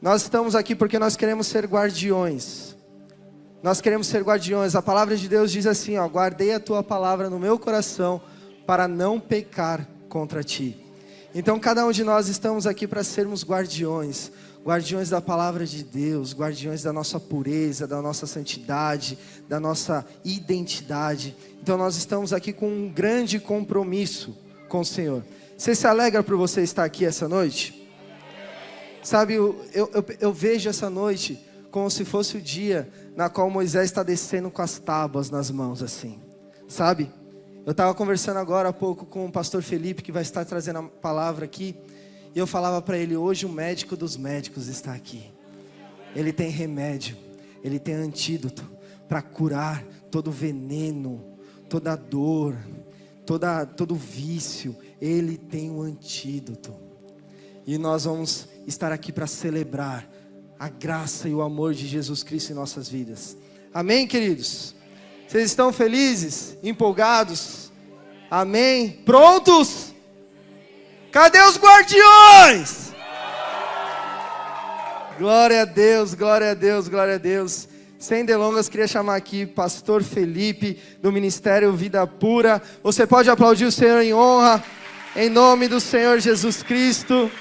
Nós estamos aqui porque nós queremos ser guardiões. Nós queremos ser guardiões. A palavra de Deus diz assim, ó: guardei a tua palavra no meu coração para não pecar contra ti. Então cada um de nós estamos aqui para sermos guardiões. Guardiões da palavra de Deus, guardiões da nossa pureza, da nossa santidade, da nossa identidade. Então nós estamos aqui com um grande compromisso com o Senhor. Você se alegra por você estar aqui essa noite? Sabe, eu vejo essa noite como se fosse o dia na qual Moisés está descendo com as tábuas nas mãos, assim, sabe? Eu estava conversando agora há pouco com o pastor Felipe, que vai estar trazendo a palavra aqui, e eu falava para ele: hoje o médico dos médicos está aqui. Ele tem remédio, ele tem antídoto para curar todo veneno, toda dor, todo vício. Ele tem um antídoto. E nós vamos estar aqui para celebrar a graça e o amor de Jesus Cristo em nossas vidas. Amém, queridos? Vocês estão felizes? Empolgados? Amém? Prontos? Cadê os guardiões? Glória a Deus, glória a Deus, glória a Deus. Sem delongas, queria chamar aqui pastor Felipe, do Ministério Vida Pura. Você pode aplaudir o Senhor em honra, em nome do Senhor Jesus Cristo.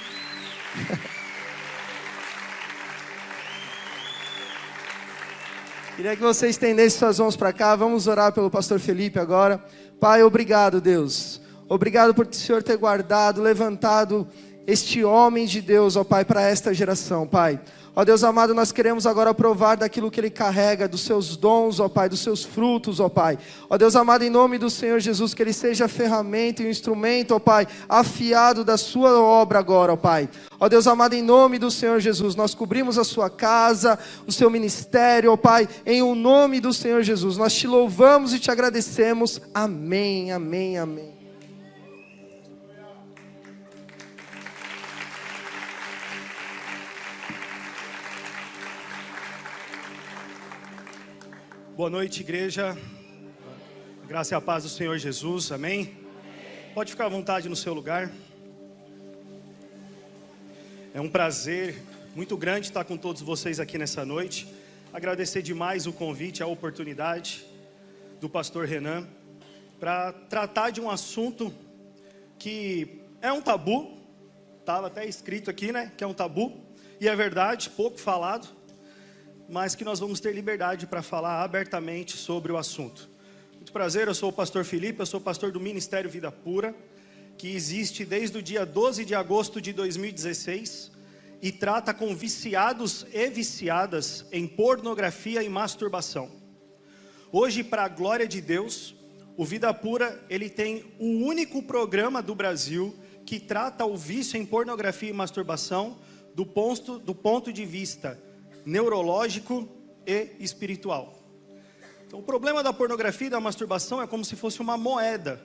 Queria que você estendesse suas mãos para cá. Vamos orar pelo pastor Felipe agora. Pai, obrigado, Deus. Obrigado por o Senhor ter guardado, levantado este homem de Deus, ó Pai, para esta geração, Pai. Ó Deus amado, nós queremos agora provar daquilo que Ele carrega, dos seus dons, ó Pai, dos seus frutos, ó Pai. Ó Deus amado, em nome do Senhor Jesus, que Ele seja a ferramenta e o instrumento, ó Pai, afiado da sua obra agora, ó Pai. Ó Deus amado, em nome do Senhor Jesus, nós cobrimos a sua casa, o seu ministério, ó Pai, em o nome do Senhor Jesus. Nós te louvamos e te agradecemos. Amém, amém, amém. Boa noite, igreja. Graça e a paz do Senhor Jesus, amém? Pode ficar à vontade no seu lugar. É um prazer muito grande estar com todos vocês aqui nessa noite. Agradecer demais o convite, a oportunidade do pastor Renan para tratar de um assunto que é um tabu. Estava até escrito aqui, né? Que é um tabu. E é verdade, pouco falado, mas que nós vamos ter liberdade para falar abertamente sobre o assunto. Muito prazer, eu sou o pastor Felipe, eu sou pastor do Ministério Vida Pura, que existe desde o dia 12 de agosto de 2016 e trata com viciados e viciadas em pornografia e masturbação. Hoje, para a glória de Deus, o Vida Pura, ele tem o único programa do Brasil que trata o vício em pornografia e masturbação do ponto de vista neurológico e espiritual. Então, o problema da pornografia e da masturbação é como se fosse uma moeda.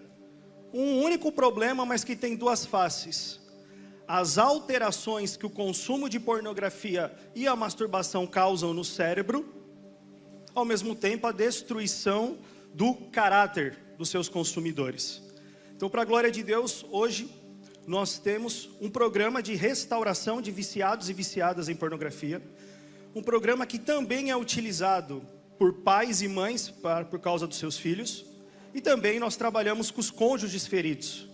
Um único problema, mas que tem duas faces. As alterações que o consumo de pornografia e a masturbação causam no cérebro, ao mesmo tempo a destruição do caráter dos seus consumidores. Então, para a glória de Deus, hoje nós temos um programa de restauração de viciados e viciadas em pornografia. Um programa que também é utilizado por pais e mães por causa dos seus filhos. E também nós trabalhamos com os cônjuges feridos.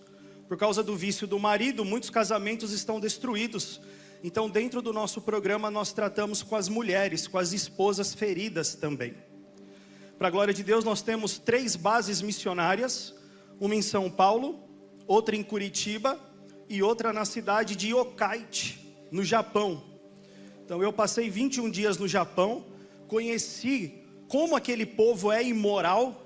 Por causa do vício do marido, muitos casamentos estão destruídos. Então, dentro do nosso programa, nós tratamos com as mulheres, com as esposas feridas também. Para a glória de Deus, nós temos 3 bases missionárias. Uma em São Paulo, outra em Curitiba e outra na cidade de Yokkaichi, no Japão. Então eu passei 21 dias no Japão, conheci como aquele povo é imoral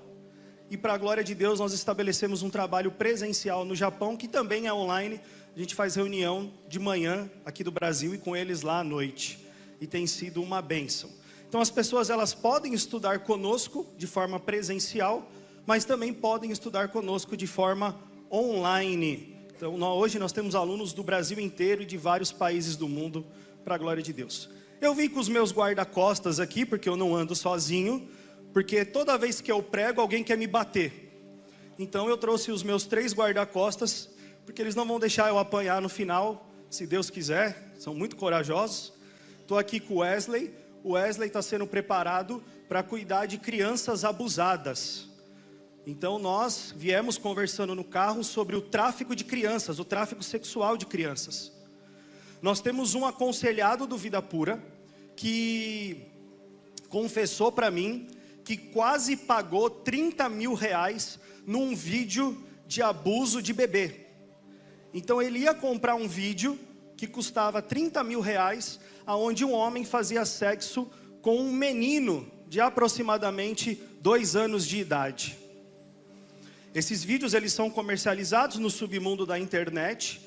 e para a glória de Deus nós estabelecemos um trabalho presencial no Japão, que também é online. A gente faz reunião de manhã aqui do Brasil e com eles lá à noite. E tem sido uma bênção. Então as pessoas elas podem estudar conosco de forma presencial, mas também podem estudar conosco de forma online. Então hoje nós temos alunos do Brasil inteiro e de vários países do mundo, para a glória de Deus. Eu vim com os meus guarda-costas aqui, porque eu não ando sozinho, porque toda vez que eu prego, alguém quer me bater. Então eu trouxe os meus 3 guarda-costas, porque eles não vão deixar eu apanhar no final, se Deus quiser, são muito corajosos. Estou aqui com o Wesley. O Wesley está sendo preparado para cuidar de crianças abusadas. Então nós viemos conversando no carro sobre o tráfico de crianças, o tráfico sexual de crianças. Nós temos um aconselhado do Vida Pura que confessou para mim que quase pagou 30 mil reais num vídeo de abuso de bebê. Então ele ia comprar um vídeo que custava 30 mil reais, onde um homem fazia sexo com um menino de aproximadamente 2 anos de idade. Esses vídeos eles são comercializados no submundo da internet,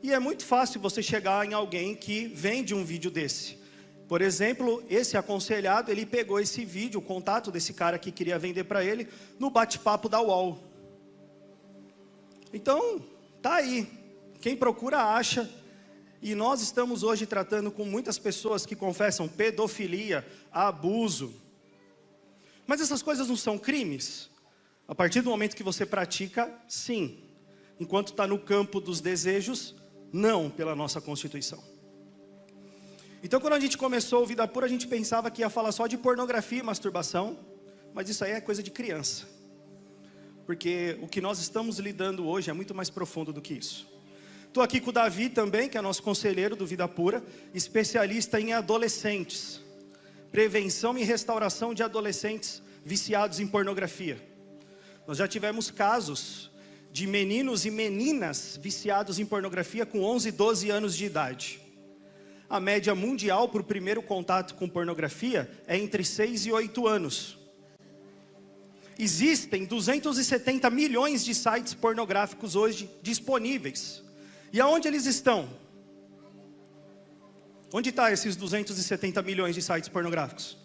e é muito fácil você chegar em alguém que vende um vídeo desse. Por exemplo, esse aconselhado, ele pegou esse vídeo, o contato desse cara que queria vender para ele, no bate-papo da UOL. Então, tá aí. Quem procura acha. E nós estamos hoje tratando com muitas pessoas que confessam pedofilia, abuso. Mas essas coisas não são crimes? A partir do momento que você pratica, sim. Enquanto está no campo dos desejos, não, pela nossa Constituição. Então quando a gente começou o Vida Pura, a gente pensava que ia falar só de pornografia e masturbação. Mas isso aí é coisa de criança. Porque o que nós estamos lidando hoje é muito mais profundo do que isso. Estou aqui com o Davi também, que é nosso conselheiro do Vida Pura, especialista em adolescentes. Prevenção e restauração de adolescentes viciados em pornografia. Nós já tivemos casos de meninos e meninas viciados em pornografia com 11, 12 anos de idade. A média mundial para o primeiro contato com pornografia é entre 6 e 8 anos. Existem 270 milhões de sites pornográficos hoje disponíveis. E aonde eles estão? Onde estão esses 270 milhões de sites pornográficos?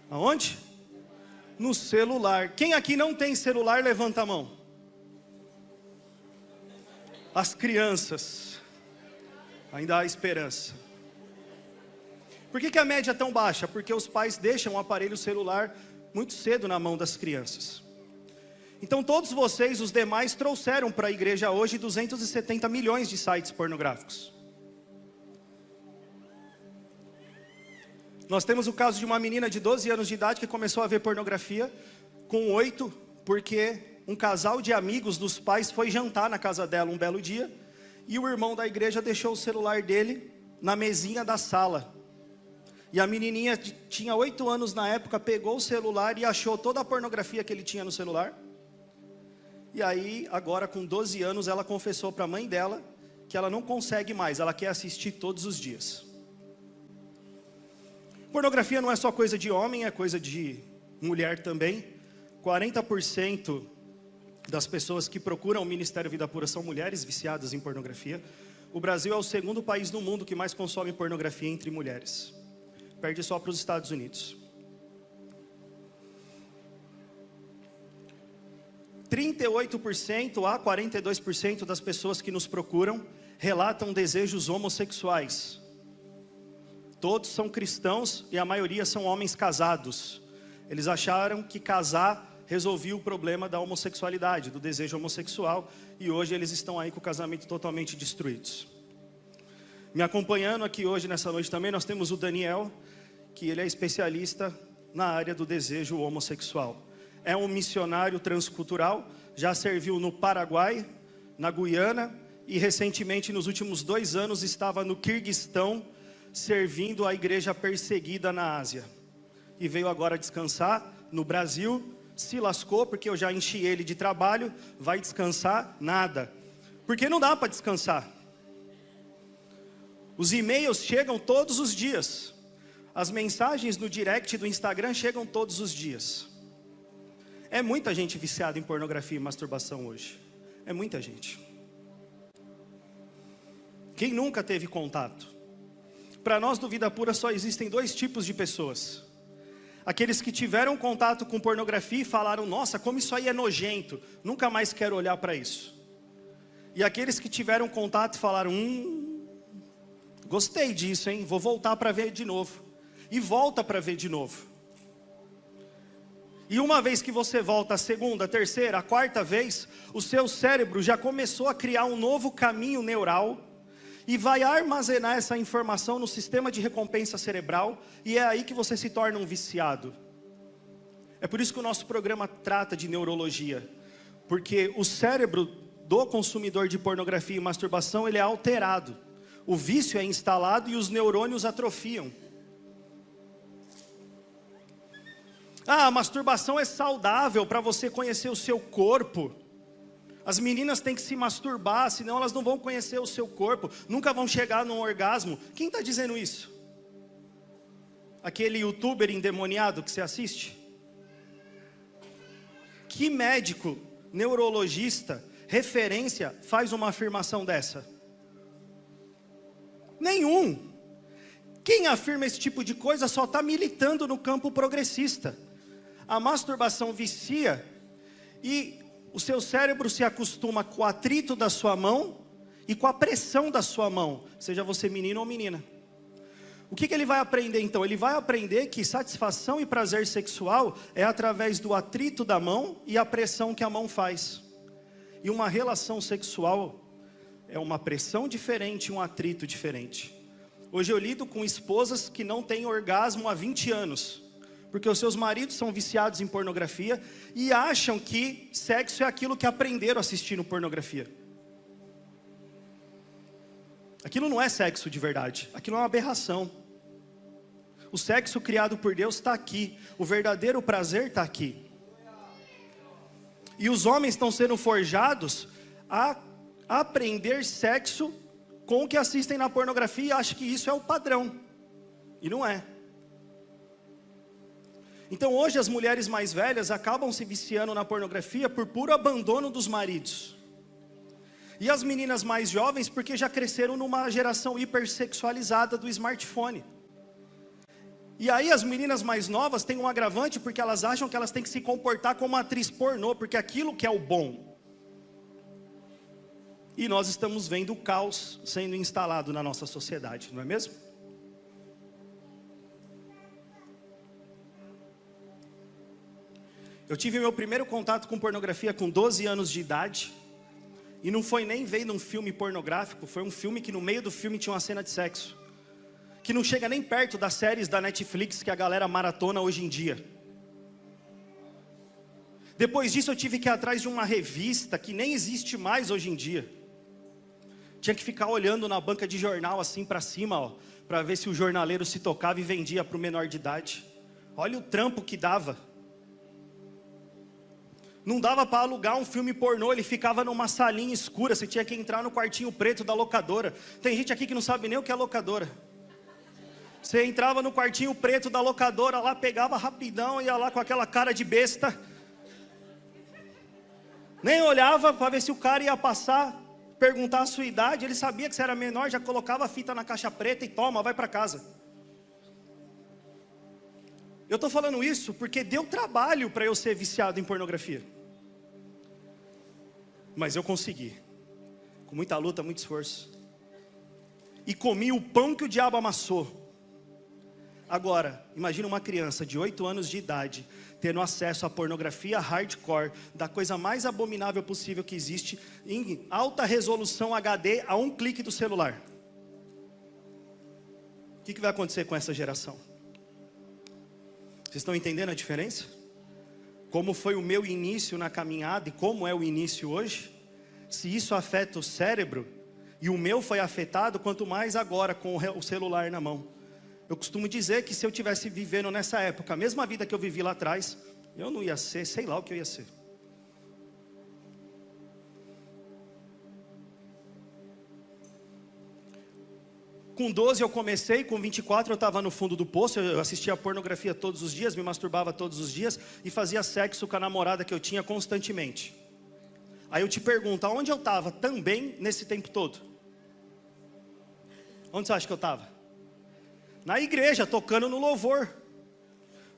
Aonde? No celular. Quem aqui não tem celular, levanta a mão. As crianças. Ainda há esperança. Por que a média é tão baixa? Porque os pais deixam o aparelho celular muito cedo na mão das crianças. Então todos vocês, os demais, trouxeram para a igreja hoje 270 milhões de sites pornográficos. Nós temos o caso de uma menina de 12 anos de idade que começou a ver pornografia com 8, porque um casal de amigos dos pais foi jantar na casa dela um belo dia, e o irmão da igreja deixou o celular dele na mesinha da sala. E a menininha tinha 8 anos na época, pegou o celular e achou toda a pornografia que ele tinha no celular. E aí, agora com 12 anos, ela confessou para a mãe dela que ela não consegue mais, ela quer assistir todos os dias. Pornografia não é só coisa de homem, é coisa de mulher também. 40% das pessoas que procuram o Ministério Vida Pura são mulheres viciadas em pornografia. O Brasil é o segundo país do mundo que mais consome pornografia entre mulheres. Perde só para os Estados Unidos. 38% a 42% das pessoas que nos procuram relatam desejos homossexuais. Todos são cristãos e a maioria são homens casados. Eles acharam que casar resolvia o problema da homossexualidade, do desejo homossexual, e hoje eles estão aí com o casamento totalmente destruídos. Me acompanhando aqui hoje, nessa noite também, nós temos o Daniel, que ele é especialista na área do desejo homossexual. É um missionário transcultural, já serviu no Paraguai, na Guiana, e recentemente, nos últimos 2 anos, estava no Quirguistão, servindo a igreja perseguida na Ásia. E veio agora descansar no Brasil, se lascou, porque eu já enchi ele de trabalho, vai descansar? Nada. Porque não dá para descansar. Os e-mails chegam todos os dias. As mensagens no direct do Instagram chegam todos os dias. É muita gente viciada em pornografia e masturbação hoje. É muita gente. Quem nunca teve contato? Para nós do Vida Pura só existem 2 tipos de pessoas. Aqueles que tiveram contato com pornografia e falaram: nossa, como isso aí é nojento, nunca mais quero olhar para isso. E aqueles que tiveram contato e falaram: gostei disso, hein? Vou voltar para ver de novo. E volta para ver de novo. E uma vez que você volta a segunda, a terceira, a quarta vez, o seu cérebro já começou a criar um novo caminho neural. e vai armazenar essa informação no sistema de recompensa cerebral, e é aí que você se torna um viciado. É por isso que o nosso programa trata de neurologia, porque o cérebro do consumidor de pornografia e masturbação, ele é alterado. O vício é instalado e os neurônios atrofiam. A masturbação é saudável para você conhecer o seu corpo. As meninas têm que se masturbar, senão elas não vão conhecer o seu corpo, nunca vão chegar num orgasmo. Quem está dizendo isso? Aquele youtuber endemoniado que você assiste? Que médico, neurologista, referência faz uma afirmação dessa? Nenhum. Quem afirma esse tipo de coisa só está militando no campo progressista. A masturbação vicia e o seu cérebro se acostuma com o atrito da sua mão e com a pressão da sua mão, seja você menino ou menina. O que ele vai aprender então? Ele vai aprender que satisfação e prazer sexual é através do atrito da mão e a pressão que a mão faz. E uma relação sexual é uma pressão diferente, um atrito diferente. Hoje eu lido com esposas que não têm orgasmo há 20 anos, porque os seus maridos são viciados em pornografia e acham que sexo é aquilo que aprenderam assistindo pornografia. Aquilo não é sexo de verdade, aquilo é uma aberração. O sexo criado por Deus está aqui, o verdadeiro prazer está aqui. E os homens estão sendo forjados a aprender sexo com o que assistem na pornografia e acham que isso é o padrão. E não é. Então hoje as mulheres mais velhas acabam se viciando na pornografia por puro abandono dos maridos. E as meninas mais jovens porque já cresceram numa geração hipersexualizada do smartphone. E aí as meninas mais novas têm um agravante porque elas acham que elas têm que se comportar como uma atriz pornô, porque aquilo que é o bom. E nós estamos vendo o caos sendo instalado na nossa sociedade, não é mesmo? Eu tive meu primeiro contato com pornografia com 12 anos de idade. E não foi nem vendo um filme pornográfico, foi um filme que no meio do filme tinha uma cena de sexo. Que não chega nem perto das séries da Netflix que a galera maratona hoje em dia. Depois disso eu tive que ir atrás de uma revista que nem existe mais hoje em dia. Tinha que ficar olhando na banca de jornal assim para cima, ó, para ver se o jornaleiro se tocava e vendia para o menor de idade. Olha o trampo que dava. Não dava para alugar um filme pornô, ele ficava numa salinha escura, você tinha que entrar no quartinho preto da locadora. Tem gente aqui que não sabe nem o que é locadora. Você entrava no quartinho preto da locadora, lá pegava rapidão, ia lá com aquela cara de besta. Nem olhava para ver se o cara ia passar, perguntar a sua idade, ele sabia que você era menor, já colocava a fita na caixa preta e toma, vai para casa. Eu estou falando isso porque deu trabalho para eu ser viciado em pornografia. Mas eu consegui, com muita luta, muito esforço. E comi o pão que o diabo amassou. Agora, imagina uma criança de 8 anos de idade, tendo acesso à pornografia hardcore, da coisa mais abominável possível que existe, em alta resolução HD, a um clique do celular. O que vai acontecer com essa geração? Vocês estão entendendo a diferença? Como foi o meu início na caminhada e como é o início hoje? Se isso afeta o cérebro, e o meu foi afetado, quanto mais agora com o celular na mão. Eu costumo dizer que se eu tivesse vivendo nessa época, a mesma vida que eu vivi lá atrás, eu não ia ser, sei lá o que eu ia ser. Com 12 eu comecei, com 24 eu estava no fundo do poço, eu assistia a pornografia todos os dias, me masturbava todos os dias e fazia sexo com a namorada que eu tinha constantemente. Aí eu te pergunto, aonde eu estava também nesse tempo todo? Onde você acha que eu estava? Na igreja, tocando no louvor.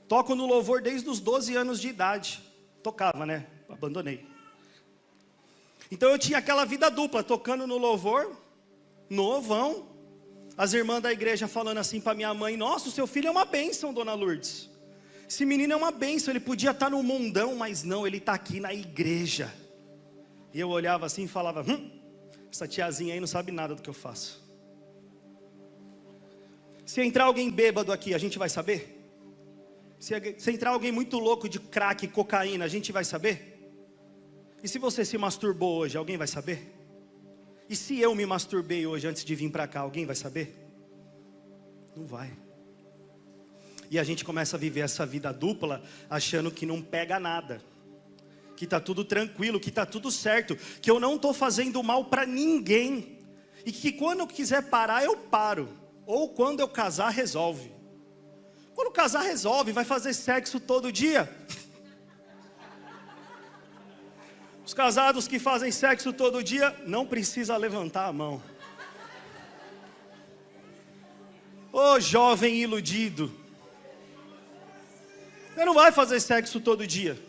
Toco no louvor desde os 12 anos de idade. Tocava, né? Abandonei. Então eu tinha aquela vida dupla, tocando no louvor, novão. As irmãs da igreja falando assim para minha mãe: nossa, o seu filho é uma bênção, dona Lourdes. Esse menino é uma bênção, ele podia estar no mundão, mas não, ele está aqui na igreja. E eu olhava assim e falava: essa tiazinha aí não sabe nada do que eu faço. Se entrar alguém bêbado aqui, a gente vai saber? Se entrar alguém muito louco de crack, cocaína, a gente vai saber? E se você se masturbou hoje, alguém vai saber? E se eu me masturbei hoje antes de vir para cá, alguém vai saber? Não vai. E a gente começa a viver essa vida dupla, achando que não pega nada, que está tudo tranquilo, que está tudo certo, que eu não estou fazendo mal para ninguém, e que quando eu quiser parar, eu paro, ou quando eu casar, resolve. Quando casar, resolve, vai fazer sexo todo dia. Os casados que fazem sexo todo dia, não precisa levantar a mão. Ô jovem iludido, você não vai fazer sexo todo dia.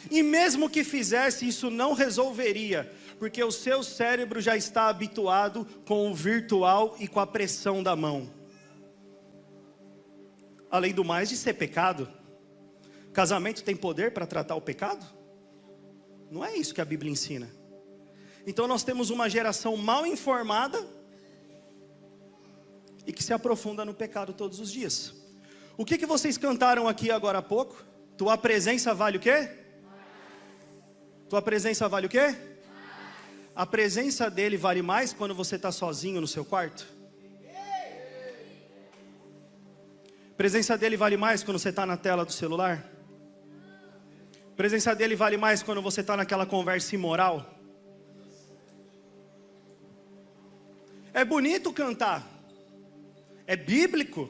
E mesmo que fizesse, isso não resolveria, porque o seu cérebro já está habituado com o virtual e com a pressão da mão. Além do mais de ser pecado, casamento tem poder para tratar o pecado? Não é isso que a Bíblia ensina. Então nós temos uma geração mal informada e que se aprofunda no pecado todos os dias. O que vocês cantaram aqui agora há pouco? Tua presença vale o quê? Tua presença vale o quê? A presença dele vale mais quando você está sozinho no seu quarto? A presença dele vale mais quando você está na tela do celular? A presença dele vale mais quando você está naquela conversa imoral? É bonito cantar, é bíblico,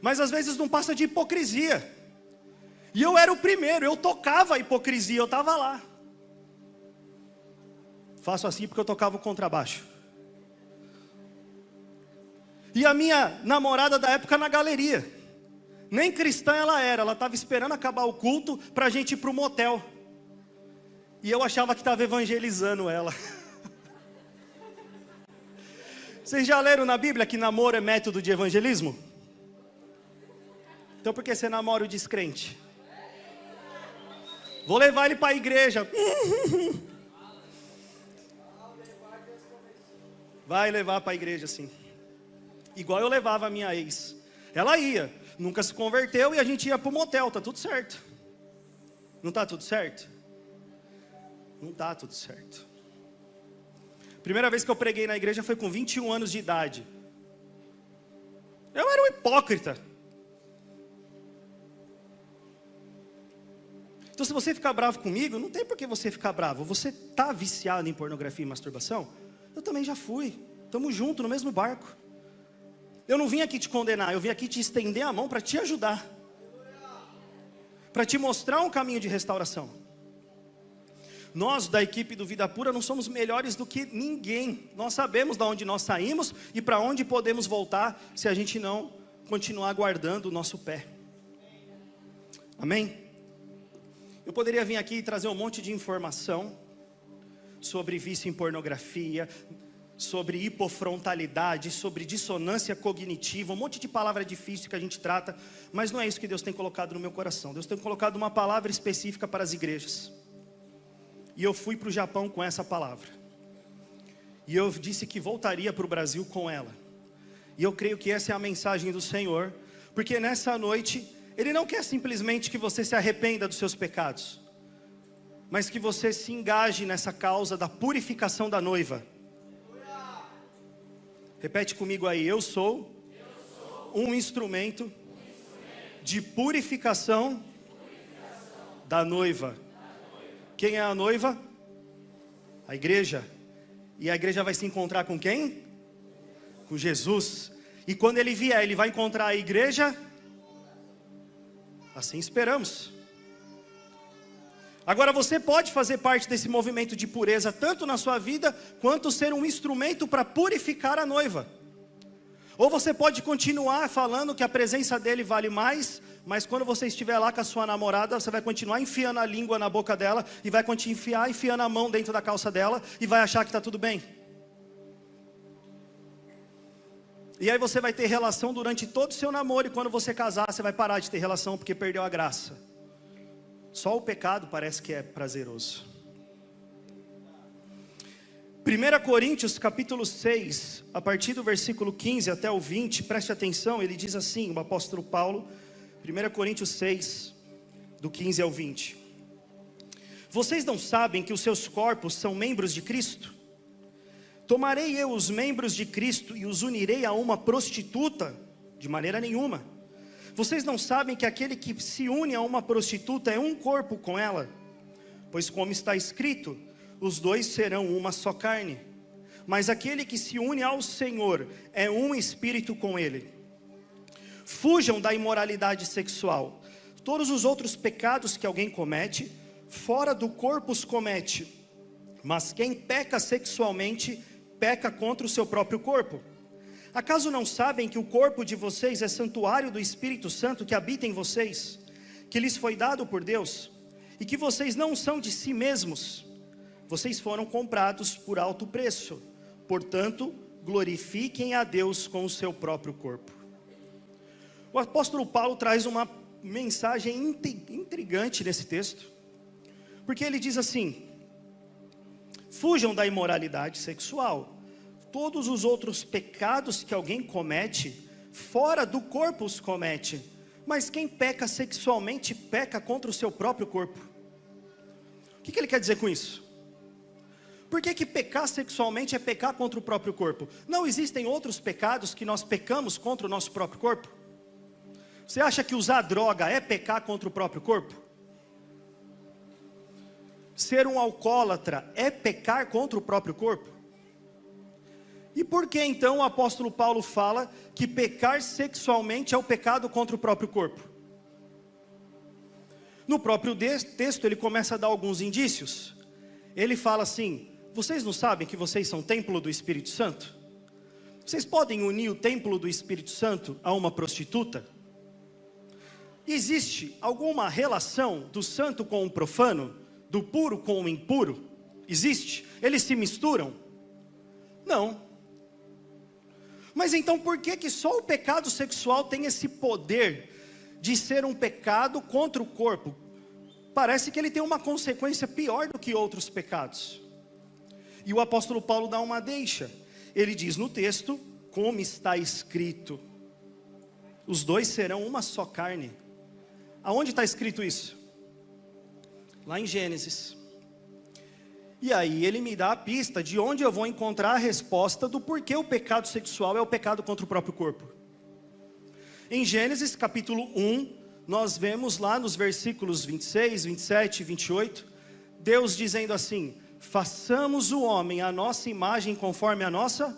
mas às vezes não passa de hipocrisia. E eu era o primeiro, eu tocava a hipocrisia, eu estava lá. Faço assim porque eu tocava o contrabaixo. E a minha namorada da época na galeria, nem cristã ela estava esperando acabar o culto para a gente ir para o motel. E eu achava que estava evangelizando ela. Vocês já leram na Bíblia que namoro é método de evangelismo? Então por que você namora o descrente? Vou levar ele para a igreja. Vai levar para a igreja sim. Igual eu levava a minha ex. Ela ia, nunca se converteu e a gente ia para o motel, tá tudo certo. Não tá tudo certo? Não tá tudo certo. Primeira vez que eu preguei na igreja foi com 21 anos de idade. Eu era um hipócrita. Então se você ficar bravo comigo, não tem por que você ficar bravo. Você tá viciado em pornografia e masturbação? Eu também já fui. Estamos juntos no mesmo barco. Eu não vim aqui te condenar, eu vim aqui te estender a mão para te ajudar. Para te mostrar um caminho de restauração. Nós da equipe do Vida Pura não somos melhores do que ninguém. Nós sabemos de onde nós saímos e para onde podemos voltar se a gente não continuar guardando o nosso pé. Amém? Eu poderia vir aqui e trazer um monte de informação sobre vício em pornografia, sobre hipofrontalidade, sobre dissonância cognitiva, um monte de palavra difícil que a gente trata, mas não é isso que Deus tem colocado no meu coração. Deus tem colocado uma palavra específica para as igrejas. E eu fui para o Japão com essa palavra. E eu disse que voltaria para o Brasil com ela. E eu creio que essa é a mensagem do Senhor, porque nessa noite Ele não quer simplesmente que você se arrependa dos seus pecados, mas que você se engaje nessa causa da purificação da noiva. Repete comigo aí, eu sou um instrumento de purificação da noiva. Quem é a noiva? A igreja. E a igreja vai se encontrar com quem? Com Jesus. E quando Ele vier, Ele vai encontrar a igreja? Assim esperamos. Agora você pode fazer parte desse movimento de pureza, tanto na sua vida, quanto ser um instrumento para purificar a noiva. Ou você pode continuar falando que a presença dele vale mais, mas quando você estiver lá com a sua namorada, você vai continuar enfiando a língua na boca dela, e vai continuar enfiando a mão dentro da calça dela, e vai achar que está tudo bem. E aí você vai ter relação durante todo o seu namoro, e quando você casar, você vai parar de ter relação, porque perdeu a graça. Só o pecado parece que é prazeroso. 1 Coríntios capítulo 6, a partir do versículo 15 até o 20, preste atenção, ele diz assim, o apóstolo Paulo, 1 Coríntios 6, do 15 ao 20. Vocês não sabem que os seus corpos são membros de Cristo? Tomarei eu os membros de Cristo e os unirei a uma prostituta? De maneira nenhuma. Vocês não sabem que aquele que se une a uma prostituta é um corpo com ela? Pois como está escrito, os dois serão uma só carne. Mas aquele que se une ao Senhor é um espírito com ele. Fujam da imoralidade sexual. Todos os outros pecados que alguém comete, fora do corpo os comete. Mas quem peca sexualmente, peca contra o seu próprio corpo. Acaso não sabem que o corpo de vocês é santuário do Espírito Santo que habita em vocês, que lhes foi dado por Deus, e que vocês não são de si mesmos? Vocês foram comprados por alto preço. Portanto, glorifiquem a Deus com o seu próprio corpo. O apóstolo Paulo traz uma mensagem intrigante nesse texto, porque ele diz assim: fujam da imoralidade sexual. Todos os outros pecados que alguém comete, fora do corpo os comete. Mas quem peca sexualmente, peca contra o seu próprio corpo. O que ele quer dizer com isso? Por que pecar sexualmente é pecar contra o próprio corpo? Não existem outros pecados que nós pecamos contra o nosso próprio corpo? Você acha que usar droga é pecar contra o próprio corpo? Ser um alcoólatra é pecar contra o próprio corpo? E por que então o apóstolo Paulo fala que pecar sexualmente é o pecado contra o próprio corpo? No próprio texto ele começa a dar alguns indícios. Ele fala assim: vocês não sabem que vocês são templo do Espírito Santo? Vocês podem unir o templo do Espírito Santo a uma prostituta? Existe alguma relação do santo com o profano? Do puro com o impuro? Existe? Eles se misturam? Não. Mas então por que só o pecado sexual tem esse poder de ser um pecado contra o corpo? Parece que ele tem uma consequência pior do que outros pecados. E o apóstolo Paulo dá uma deixa. Ele diz no texto, como está escrito, os dois serão uma só carne. Aonde está escrito isso? Lá em Gênesis. E aí ele me dá a pista de onde eu vou encontrar a resposta do porquê o pecado sexual é o pecado contra o próprio corpo. Em Gênesis capítulo 1, nós vemos lá nos versículos 26, 27 e 28, Deus dizendo assim: façamos o homem à nossa imagem conforme a nossa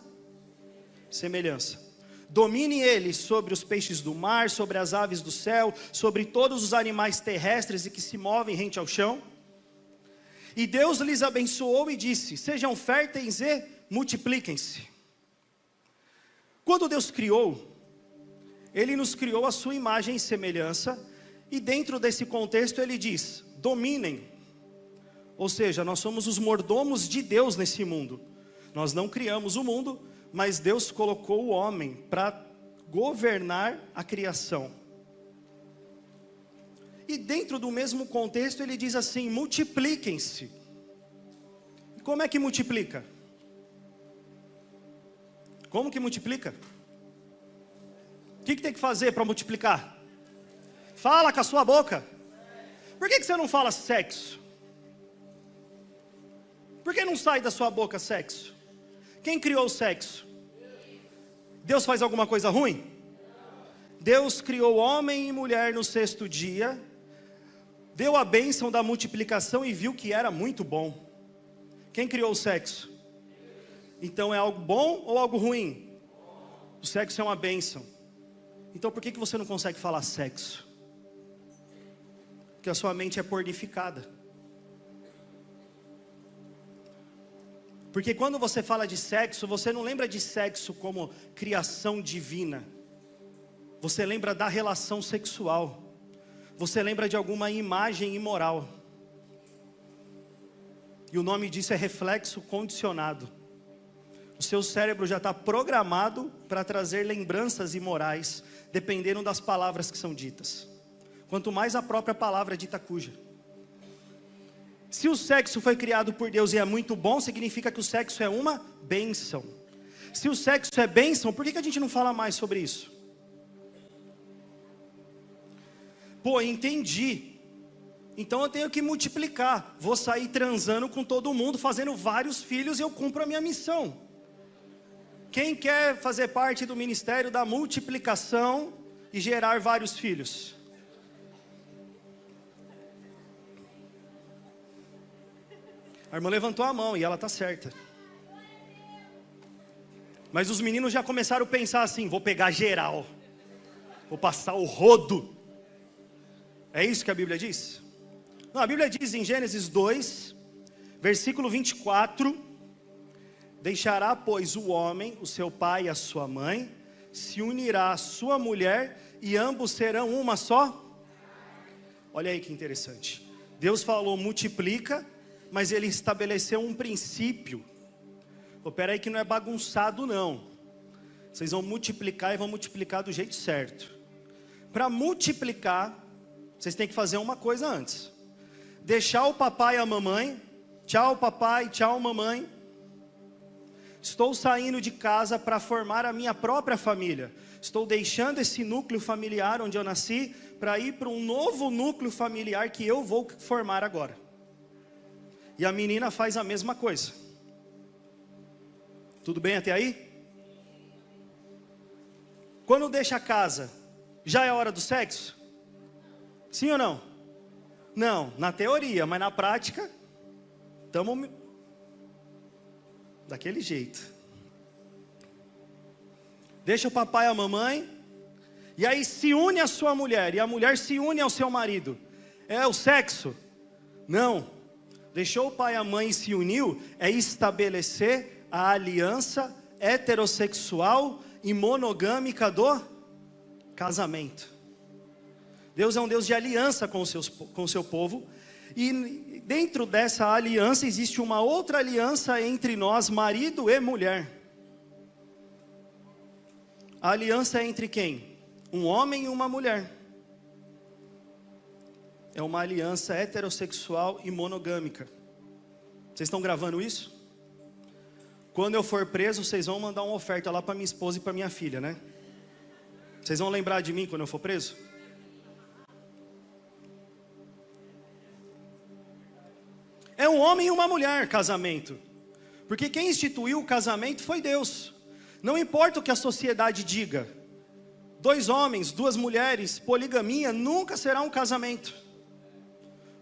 semelhança. Domine ele sobre os peixes do mar, sobre as aves do céu, sobre todos os animais terrestres e que se movem rente ao chão. E Deus lhes abençoou e disse: sejam férteis e multipliquem-se. Quando Deus criou, Ele nos criou a sua imagem e semelhança, e dentro desse contexto Ele diz: dominem. Ou seja, nós somos os mordomos de Deus nesse mundo. Nós não criamos o mundo, mas Deus colocou o homem para governar a criação. E dentro do mesmo contexto ele diz assim: multipliquem-se. E como é que multiplica? Como que multiplica? O que tem que fazer para multiplicar? Fala com a sua boca. Por que você não fala sexo? Por que não sai da sua boca sexo? Quem criou o sexo? Deus faz alguma coisa ruim? Deus criou homem e mulher no sexto dia, deu a bênção da multiplicação e viu que era muito bom. Quem criou o sexo? Então é algo bom ou algo ruim? O sexo é uma bênção. Então por que você não consegue falar sexo? Porque a sua mente é pornificada. Porque quando você fala de sexo, você não lembra de sexo como criação divina. Você lembra da relação sexual. Você lembra de alguma imagem imoral. E o nome disso é reflexo condicionado. O seu cérebro já está programado para trazer lembranças imorais, dependendo das palavras que são ditas. Quanto mais a própria palavra é dita cuja. Se o sexo foi criado por Deus e é muito bom, significa que o sexo é uma bênção. Se o sexo é bênção, por que a gente não fala mais sobre isso? Pô, entendi. Então eu tenho que multiplicar. Vou sair transando com todo mundo, fazendo vários filhos e eu cumpro a minha missão. Quem quer fazer parte do ministério da multiplicação e gerar vários filhos? A irmã levantou a mão e ela está certa. Mas os meninos já começaram a pensar assim: vou pegar geral, vou passar o rodo. É isso que a Bíblia diz? Não, a Bíblia diz em Gênesis 2, versículo 24: deixará, pois, o homem, o seu pai e a sua mãe, se unirá à sua mulher, e ambos serão uma só. Olha aí que interessante. Deus falou multiplica, mas ele estabeleceu um princípio. Espera aí que não é bagunçado não. Vocês vão multiplicar e vão multiplicar do jeito certo. Para multiplicar, vocês têm que fazer uma coisa antes. Deixar o papai e a mamãe. Tchau papai, tchau mamãe. Estou saindo de casa para formar a minha própria família. Estou deixando esse núcleo familiar onde eu nasci para ir para um novo núcleo familiar que eu vou formar agora. E a menina faz a mesma coisa. Tudo bem até aí? Quando deixa a casa, já é hora do sexo? Sim ou não? Não, na teoria, mas na prática, estamos daquele jeito. Deixa o papai e a mamãe, e aí se une a sua mulher, e a mulher se une ao seu marido. É o sexo? Não. Deixou o pai e a mãe e se uniu, é estabelecer a aliança heterossexual e monogâmica do casamento. Deus é um Deus de aliança com o seu povo, e dentro dessa aliança existe uma outra aliança entre nós, marido e mulher. A aliança é entre quem? Um homem e uma mulher. É uma aliança heterossexual e monogâmica. Vocês estão gravando isso? Quando eu for preso, vocês vão mandar uma oferta lá para minha esposa e para minha filha, né? Vocês vão lembrar de mim quando eu for preso? É um homem e uma mulher, casamento. Porque quem instituiu o casamento foi Deus. Não importa o que a sociedade diga. 2 homens, 2 mulheres, poligamia nunca será um casamento.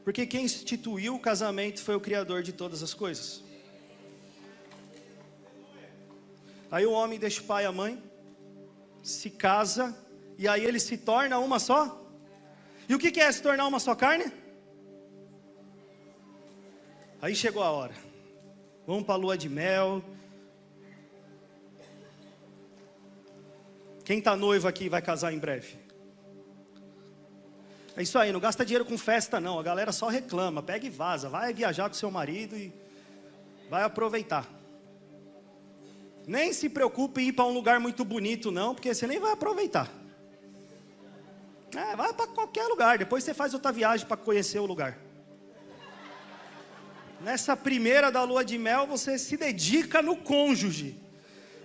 Porque quem instituiu o casamento foi o Criador de todas as coisas. Aí o homem deixa o pai e a mãe, se casa, e aí ele se torna uma só. E o que é se tornar uma só carne? Aí chegou a hora. Vamos para a lua de mel. Quem está noivo aqui vai casar em breve? É isso aí, não gasta dinheiro com festa não. A galera só reclama, pega e vaza. Vai viajar com seu marido e vai aproveitar. Nem se preocupe em ir para um lugar muito bonito não, porque você nem vai aproveitar. Vai para qualquer lugar, depois você faz outra viagem para conhecer o lugar. Nessa primeira da lua de mel, você se dedica no cônjuge.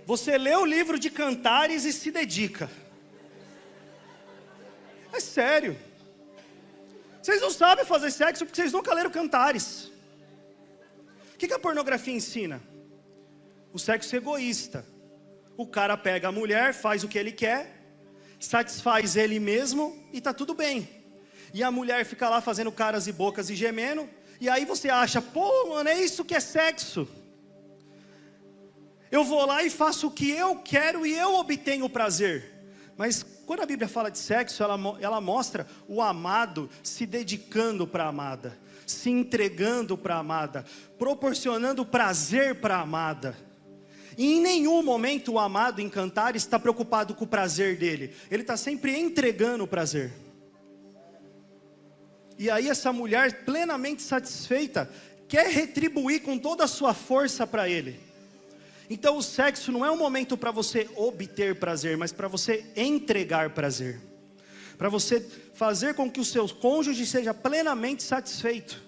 Você lê o livro de Cantares e se dedica. É sério. Vocês não sabem fazer sexo porque vocês nunca leram Cantares. O que a pornografia ensina? O sexo egoísta. O cara pega a mulher, faz o que ele quer, satisfaz ele mesmo e tá tudo bem. E a mulher fica lá fazendo caras e bocas e gemendo. E aí você acha, pô, mano, é isso que é sexo. Eu vou lá e faço o que eu quero e eu obtenho o prazer. Mas quando a Bíblia fala de sexo, ela mostra o amado se dedicando para a amada, se entregando para a amada, proporcionando prazer para a amada. E em nenhum momento o amado em Cantares está preocupado com o prazer dele. Ele está sempre entregando o prazer. E aí essa mulher plenamente satisfeita quer retribuir com toda a sua força para ele. Então o sexo não é um momento para você obter prazer, mas para você entregar prazer. Para você fazer com que o seu cônjuge seja plenamente satisfeito.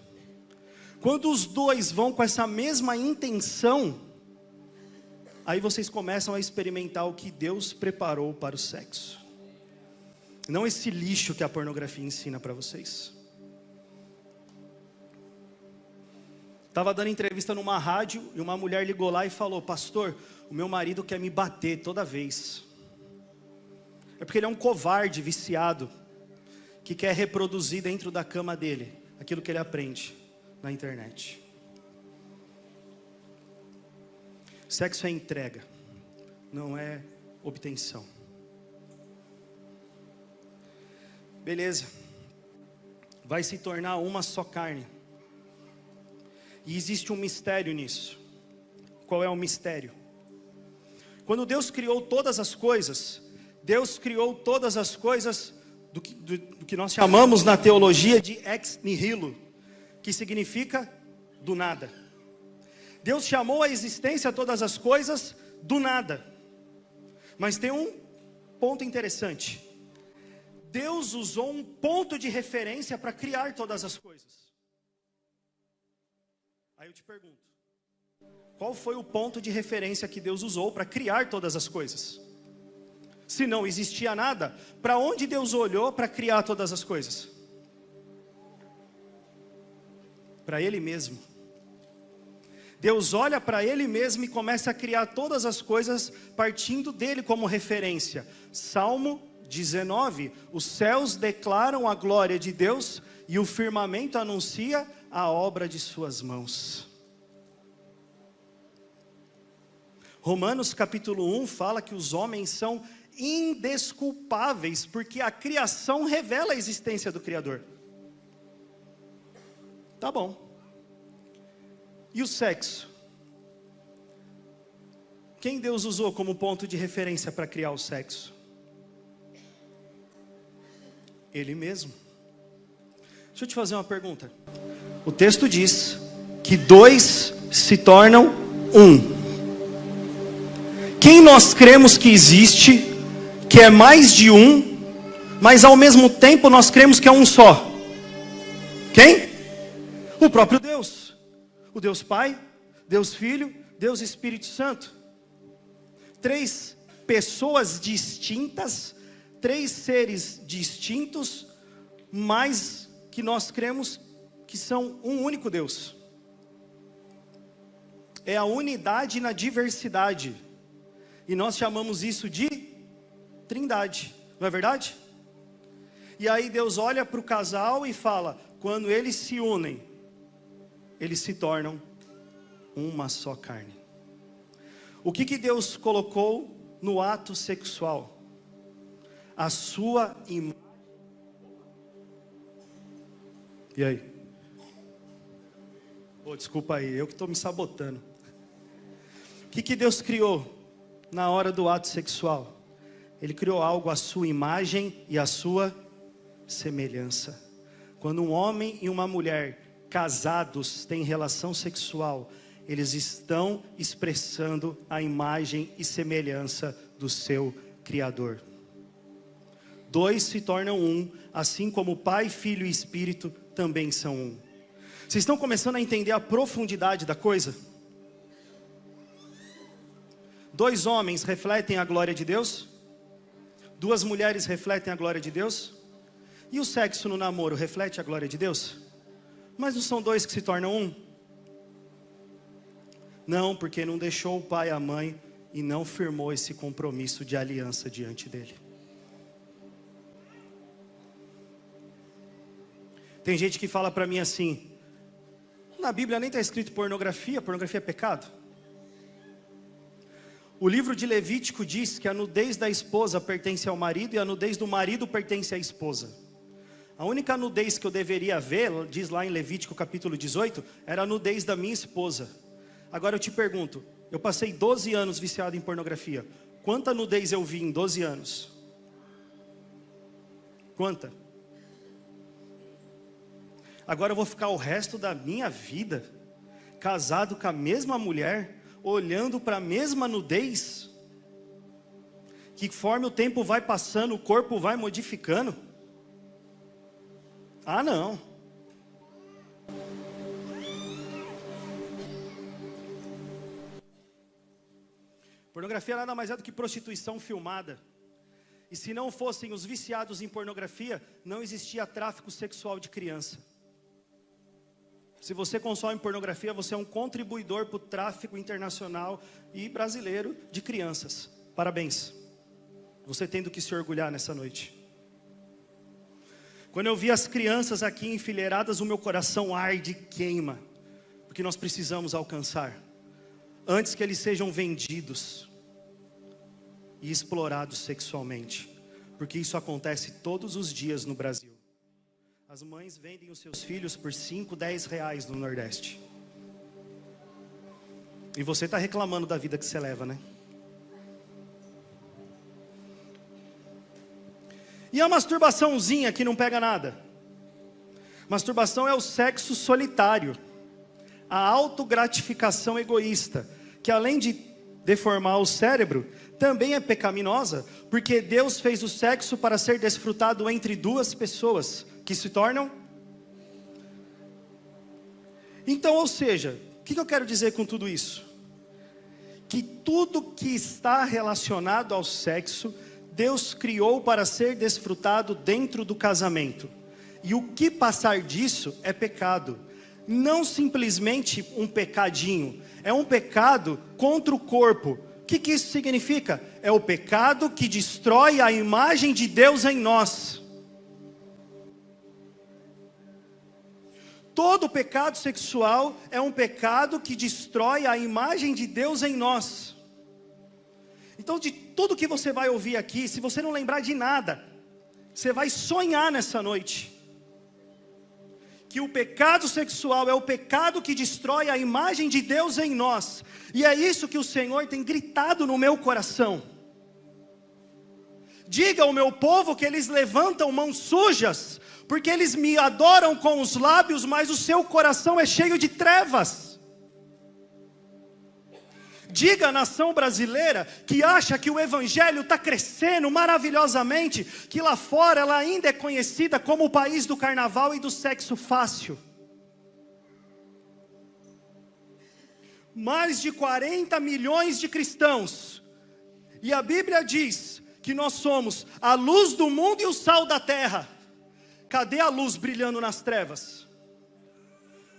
Quando os dois vão com essa mesma intenção, aí vocês começam a experimentar o que Deus preparou para o sexo. Não esse lixo que a pornografia ensina para vocês. Estava dando entrevista numa rádio e uma mulher ligou lá e falou: pastor, o meu marido quer me bater toda vez. É porque ele é um covarde viciado, que quer reproduzir dentro da cama dele aquilo que ele aprende na internet. Sexo é entrega, não é obtenção. Beleza, vai se tornar uma só carne. E existe um mistério nisso. Qual é o mistério? Quando Deus criou todas as coisas, Deus criou todas as coisas do que nós chamamos na teologia de ex nihilo, que significa do nada. Deus chamou a existência todas as coisas do nada. Mas tem um ponto interessante. Deus usou um ponto de referência para criar todas as coisas. Aí eu te pergunto, qual foi o ponto de referência que Deus usou para criar todas as coisas? Se não existia nada, para onde Deus olhou para criar todas as coisas? Para Ele mesmo. Deus olha para Ele mesmo e começa a criar todas as coisas partindo dEle como referência. Salmo 19, os céus declaram a glória de Deus e o firmamento anuncia a obra de suas mãos. Romanos capítulo 1 fala que os homens são indesculpáveis, porque a criação revela a existência do Criador. Tá bom. E o sexo? Quem Deus usou como ponto de referência para criar o sexo? Ele mesmo. Deixa eu te fazer uma pergunta. O texto diz que dois se tornam um. Quem nós cremos que existe, que é mais de um, mas ao mesmo tempo nós cremos que é um só? Quem? O próprio Deus. O Deus Pai, Deus Filho, Deus Espírito Santo. Três pessoas distintas, três seres distintos, mas que nós cremos que são um único Deus. É a unidade na diversidade. E nós chamamos isso de Trindade. Não é verdade? E aí Deus olha para o casal e fala: quando eles se unem, eles se tornam uma só carne. O que Deus colocou no ato sexual? A sua imagem. E aí? Oh, desculpa aí, eu que estou me sabotando. O que Deus criou na hora do ato sexual? Ele criou algo à sua imagem e à sua semelhança. Quando um homem e uma mulher casados têm relação sexual, eles estão expressando a imagem e semelhança do seu Criador. Dois se tornam um, assim como Pai, Filho e Espírito também são um. Vocês estão começando a entender a profundidade da coisa? Dois homens refletem a glória de Deus? Duas mulheres refletem a glória de Deus? E o sexo no namoro reflete a glória de Deus? Mas não são dois que se tornam um? Não, porque não deixou o pai e a mãe e não firmou esse compromisso de aliança diante dele. Tem gente que fala para mim assim: na Bíblia nem está escrito pornografia, pornografia é pecado. O livro de Levítico diz que a nudez da esposa pertence ao marido e a nudez do marido pertence à esposa. A única nudez que eu deveria ver, diz lá em Levítico capítulo 18, era a nudez da minha esposa. Agora eu te pergunto, eu passei 12 anos viciado em pornografia. Quanta nudez eu vi em 12 anos? Quanta? Agora eu vou ficar o resto da minha vida casado com a mesma mulher, olhando para a mesma nudez, que conforme o tempo vai passando, o corpo vai modificando? Ah, não. Pornografia nada mais é do que prostituição filmada. E se não fossem os viciados em pornografia, não existia tráfico sexual de criança. Se você consome pornografia, você é um contribuidor para o tráfico internacional e brasileiro de crianças. Parabéns. Você tem do que se orgulhar nessa noite. Quando eu vi as crianças aqui enfileiradas, o meu coração arde e queima. Porque nós precisamos alcançar. Antes que eles sejam vendidos e explorados sexualmente. Porque isso acontece todos os dias no Brasil. As mães vendem os seus filhos por 5, 10 reais no Nordeste. E você está reclamando da vida que você leva, né? E a masturbaçãozinha que não pega nada? Masturbação é o sexo solitário. A autogratificação egoísta. Que além de deformar o cérebro, também é pecaminosa. Porque Deus fez o sexo para ser desfrutado entre duas pessoas. Que se tornam? Então, ou seja, o que eu quero dizer com tudo isso? Que tudo que está relacionado ao sexo, Deus criou para ser desfrutado dentro do casamento. E o que passar disso é pecado. Não simplesmente um pecadinho, é um pecado contra o corpo. O que isso significa? É o pecado que destrói a imagem de Deus em nós. Todo pecado sexual é um pecado que destrói a imagem de Deus em nós. Então, de tudo que você vai ouvir aqui, se você não lembrar de nada, você vai sonhar nessa noite. Que o pecado sexual é o pecado que destrói a imagem de Deus em nós. E é isso que o Senhor tem gritado no meu coração. Diga ao meu povo que eles levantam mãos sujas, porque eles me adoram com os lábios, mas o seu coração é cheio de trevas. Diga à nação brasileira que acha que o evangelho está crescendo maravilhosamente, que lá fora ela ainda é conhecida como o país do carnaval e do sexo fácil. Mais de 40 milhões de cristãos. E a Bíblia diz que nós somos a luz do mundo e o sal da terra. Cadê a luz brilhando nas trevas?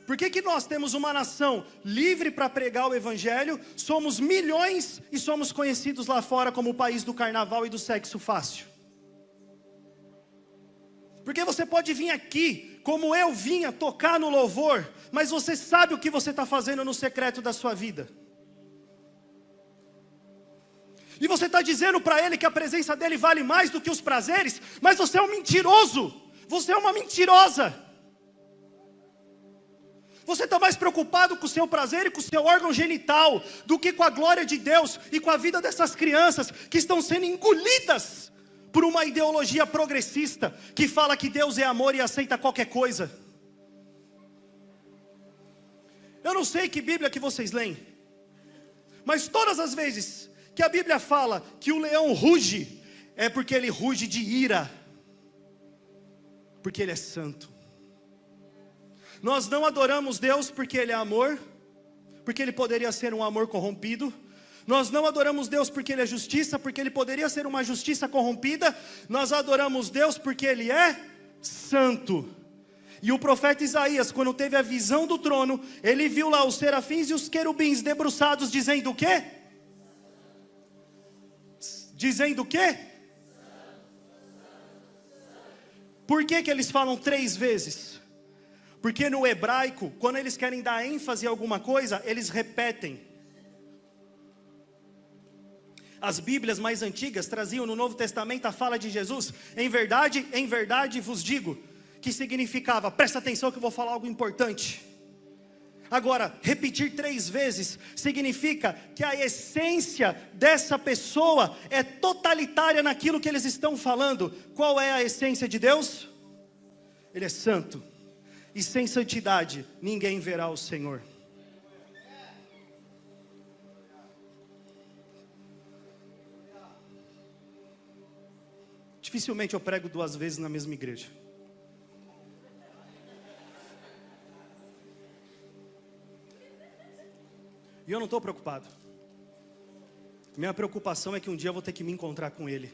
Por que nós temos uma nação livre para pregar o evangelho, somos milhões e somos conhecidos lá fora como o país do carnaval e do sexo fácil? Porque você pode vir aqui, como eu vinha, tocar no louvor, mas você sabe o que você está fazendo no secreto da sua vida. E você está dizendo para ele que a presença dele vale mais do que os prazeres, mas você é um mentiroso. Você é uma mentirosa. Você está mais preocupado com o seu prazer e com o seu órgão genital do que com a glória de Deus e com a vida dessas crianças que estão sendo engolidas por uma ideologia progressista que fala que Deus é amor e aceita qualquer coisa. Eu não sei que Bíblia que vocês leem, mas todas as vezes que a Bíblia fala que o leão ruge, é porque ele ruge de ira. Porque Ele é santo. Nós não adoramos Deus porque Ele é amor, porque Ele poderia ser um amor corrompido. Nós não adoramos Deus porque Ele é justiça, porque Ele poderia ser uma justiça corrompida. Nós adoramos Deus porque Ele é santo. E o profeta Isaías, quando teve a visão do trono, ele viu lá os serafins e os querubins debruçados, dizendo o quê? Dizendo o quê? Por que eles falam 3 vezes? Porque no hebraico, quando eles querem dar ênfase a alguma coisa, eles repetem. As Bíblias mais antigas traziam no Novo Testamento a fala de Jesus, em verdade vos digo, que significava, presta atenção que eu vou falar algo importante. Agora, repetir 3 vezes significa que a essência dessa pessoa é totalitária naquilo que eles estão falando. Qual é a essência de Deus? Ele é santo. E sem santidade, ninguém verá o Senhor. Dificilmente eu prego 2 vezes na mesma igreja. E eu não estou preocupado. Minha preocupação é que um dia eu vou ter que me encontrar com Ele.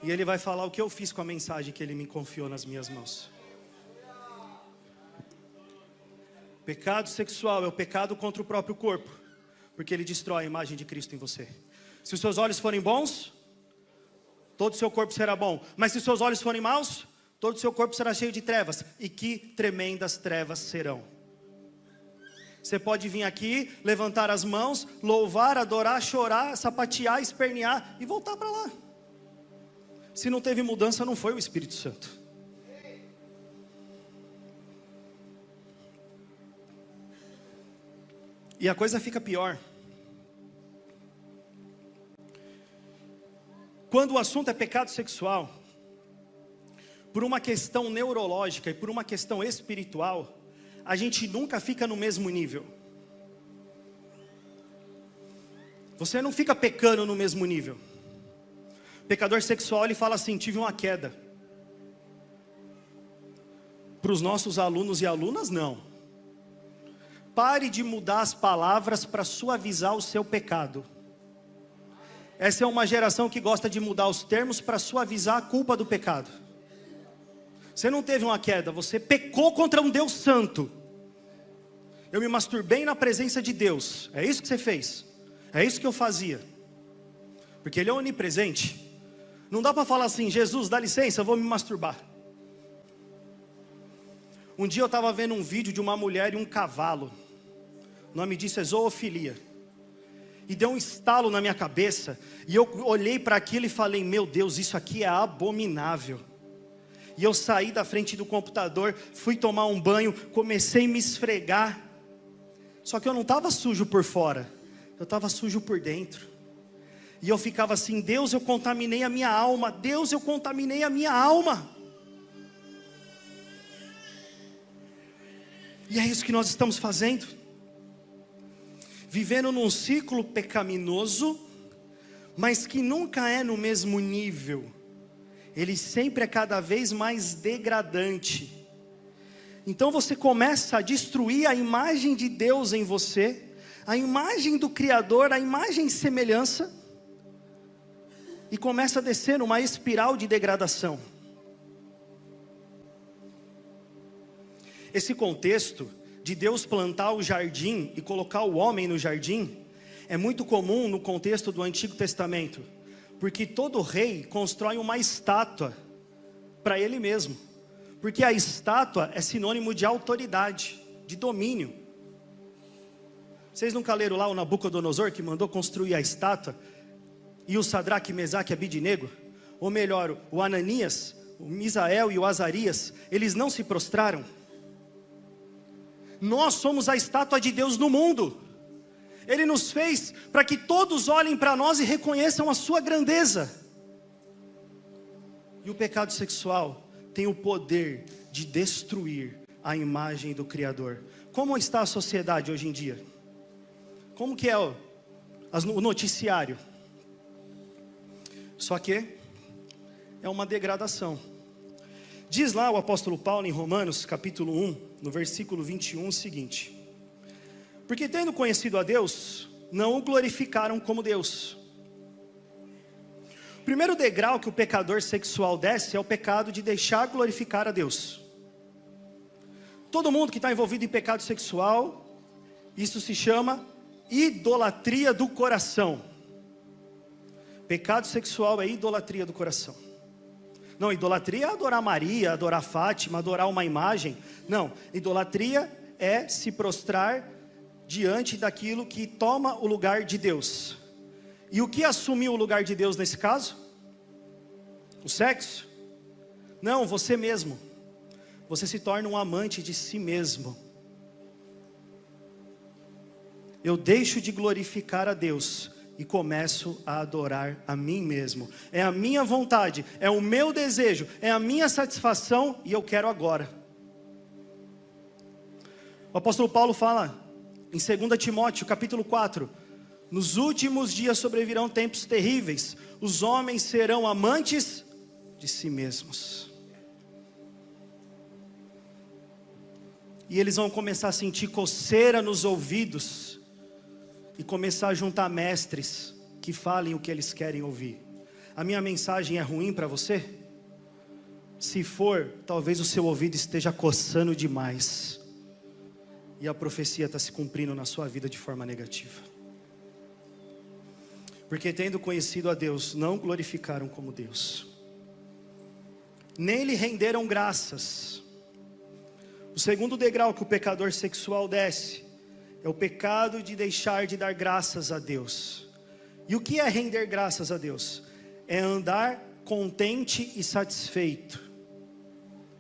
E Ele vai falar o que eu fiz com a mensagem que Ele me confiou nas minhas mãos. Pecado sexual é o pecado contra o próprio corpo, porque ele destrói a imagem de Cristo em você. Se os seus olhos forem bons, todo o seu corpo será bom. Mas se os seus olhos forem maus, todo o seu corpo será cheio de trevas. E que tremendas trevas serão. Você pode vir aqui, levantar as mãos, louvar, adorar, chorar, sapatear, espernear e voltar para lá. Se não teve mudança, não foi o Espírito Santo. E a coisa fica pior. Quando o assunto é pecado sexual, por uma questão neurológica e por uma questão espiritual, a gente nunca fica no mesmo nível. Você não fica pecando no mesmo nível. O pecador sexual, ele fala assim: tive uma queda. Para os nossos alunos e alunas, não. Pare de mudar as palavras para suavizar o seu pecado. Essa é uma geração que gosta de mudar os termos para suavizar a culpa do pecado. Você não teve uma queda, você pecou contra um Deus santo. Eu me masturbei na presença de Deus. É isso que você fez. É isso que eu fazia. Porque Ele é onipresente. Não dá para falar assim: Jesus, dá licença, eu vou me masturbar. Um dia eu estava vendo um vídeo de uma mulher e um cavalo. O nome disso é zoofilia. E deu um estalo na minha cabeça. E eu olhei para aquilo e falei: meu Deus, isso aqui é abominável. E eu saí da frente do computador, fui tomar um banho, comecei a me esfregar. Só que eu não estava sujo por fora, eu estava sujo por dentro. E eu ficava assim: Deus, eu contaminei a minha alma. Deus, eu contaminei a minha alma. E é isso que nós estamos fazendo. Vivendo num ciclo pecaminoso, mas que nunca é no mesmo nível. Ele sempre é cada vez mais degradante. Então você começa a destruir a imagem de Deus em você, a imagem do Criador, a imagem e semelhança, e começa a descer numa espiral de degradação. Esse contexto de Deus plantar o jardim e colocar o homem no jardim é muito comum no contexto do Antigo Testamento, porque todo rei constrói uma estátua para ele mesmo, porque a estátua é sinônimo de autoridade, de domínio. Vocês nunca leram lá o Nabucodonosor, que mandou construir a estátua, e o Sadraque, Mesaque e Abidnego? Ou melhor, o Ananias, o Misael e o Azarias, eles não se prostraram? Nós somos a estátua de Deus no mundo. Ele nos fez para que todos olhem para nós e reconheçam a sua grandeza. E o pecado sexual tem o poder de destruir a imagem do Criador. Como está a sociedade hoje em dia? Como que é o noticiário? Só que é uma degradação. Diz lá o apóstolo Paulo em Romanos capítulo 1, no versículo 21, o seguinte: porque tendo conhecido a Deus, não o glorificaram como Deus. O primeiro degrau que o pecador sexual desce é o pecado de deixar glorificar a Deus. Todo mundo que está envolvido em pecado sexual, isso se chama idolatria do coração. Pecado sexual é idolatria do coração. Não, idolatria é adorar Maria, adorar Fátima, adorar uma imagem. Não, idolatria é se prostrar diante daquilo que toma o lugar de Deus. E o que assumiu o lugar de Deus nesse caso? O sexo? Não, você mesmo. Você se torna um amante de si mesmo. Eu deixo de glorificar a Deus e começo a adorar a mim mesmo. É a minha vontade, é o meu desejo, é a minha satisfação e eu quero agora. O apóstolo Paulo fala em 2 Timóteo capítulo 4: nos últimos dias sobrevirão tempos terríveis, os homens serão amantes de si mesmos. E eles vão começar a sentir coceira nos ouvidos e começar a juntar mestres que falem o que eles querem ouvir. A minha mensagem é ruim para você? Se for, talvez o seu ouvido esteja coçando demais e a profecia está se cumprindo na sua vida de forma negativa. Porque tendo conhecido a Deus, não glorificaram como Deus, nem lhe renderam graças. O segundo degrau que o pecador sexual desce é o pecado de deixar de dar graças a Deus. E o que é render graças a Deus? É andar contente e satisfeito,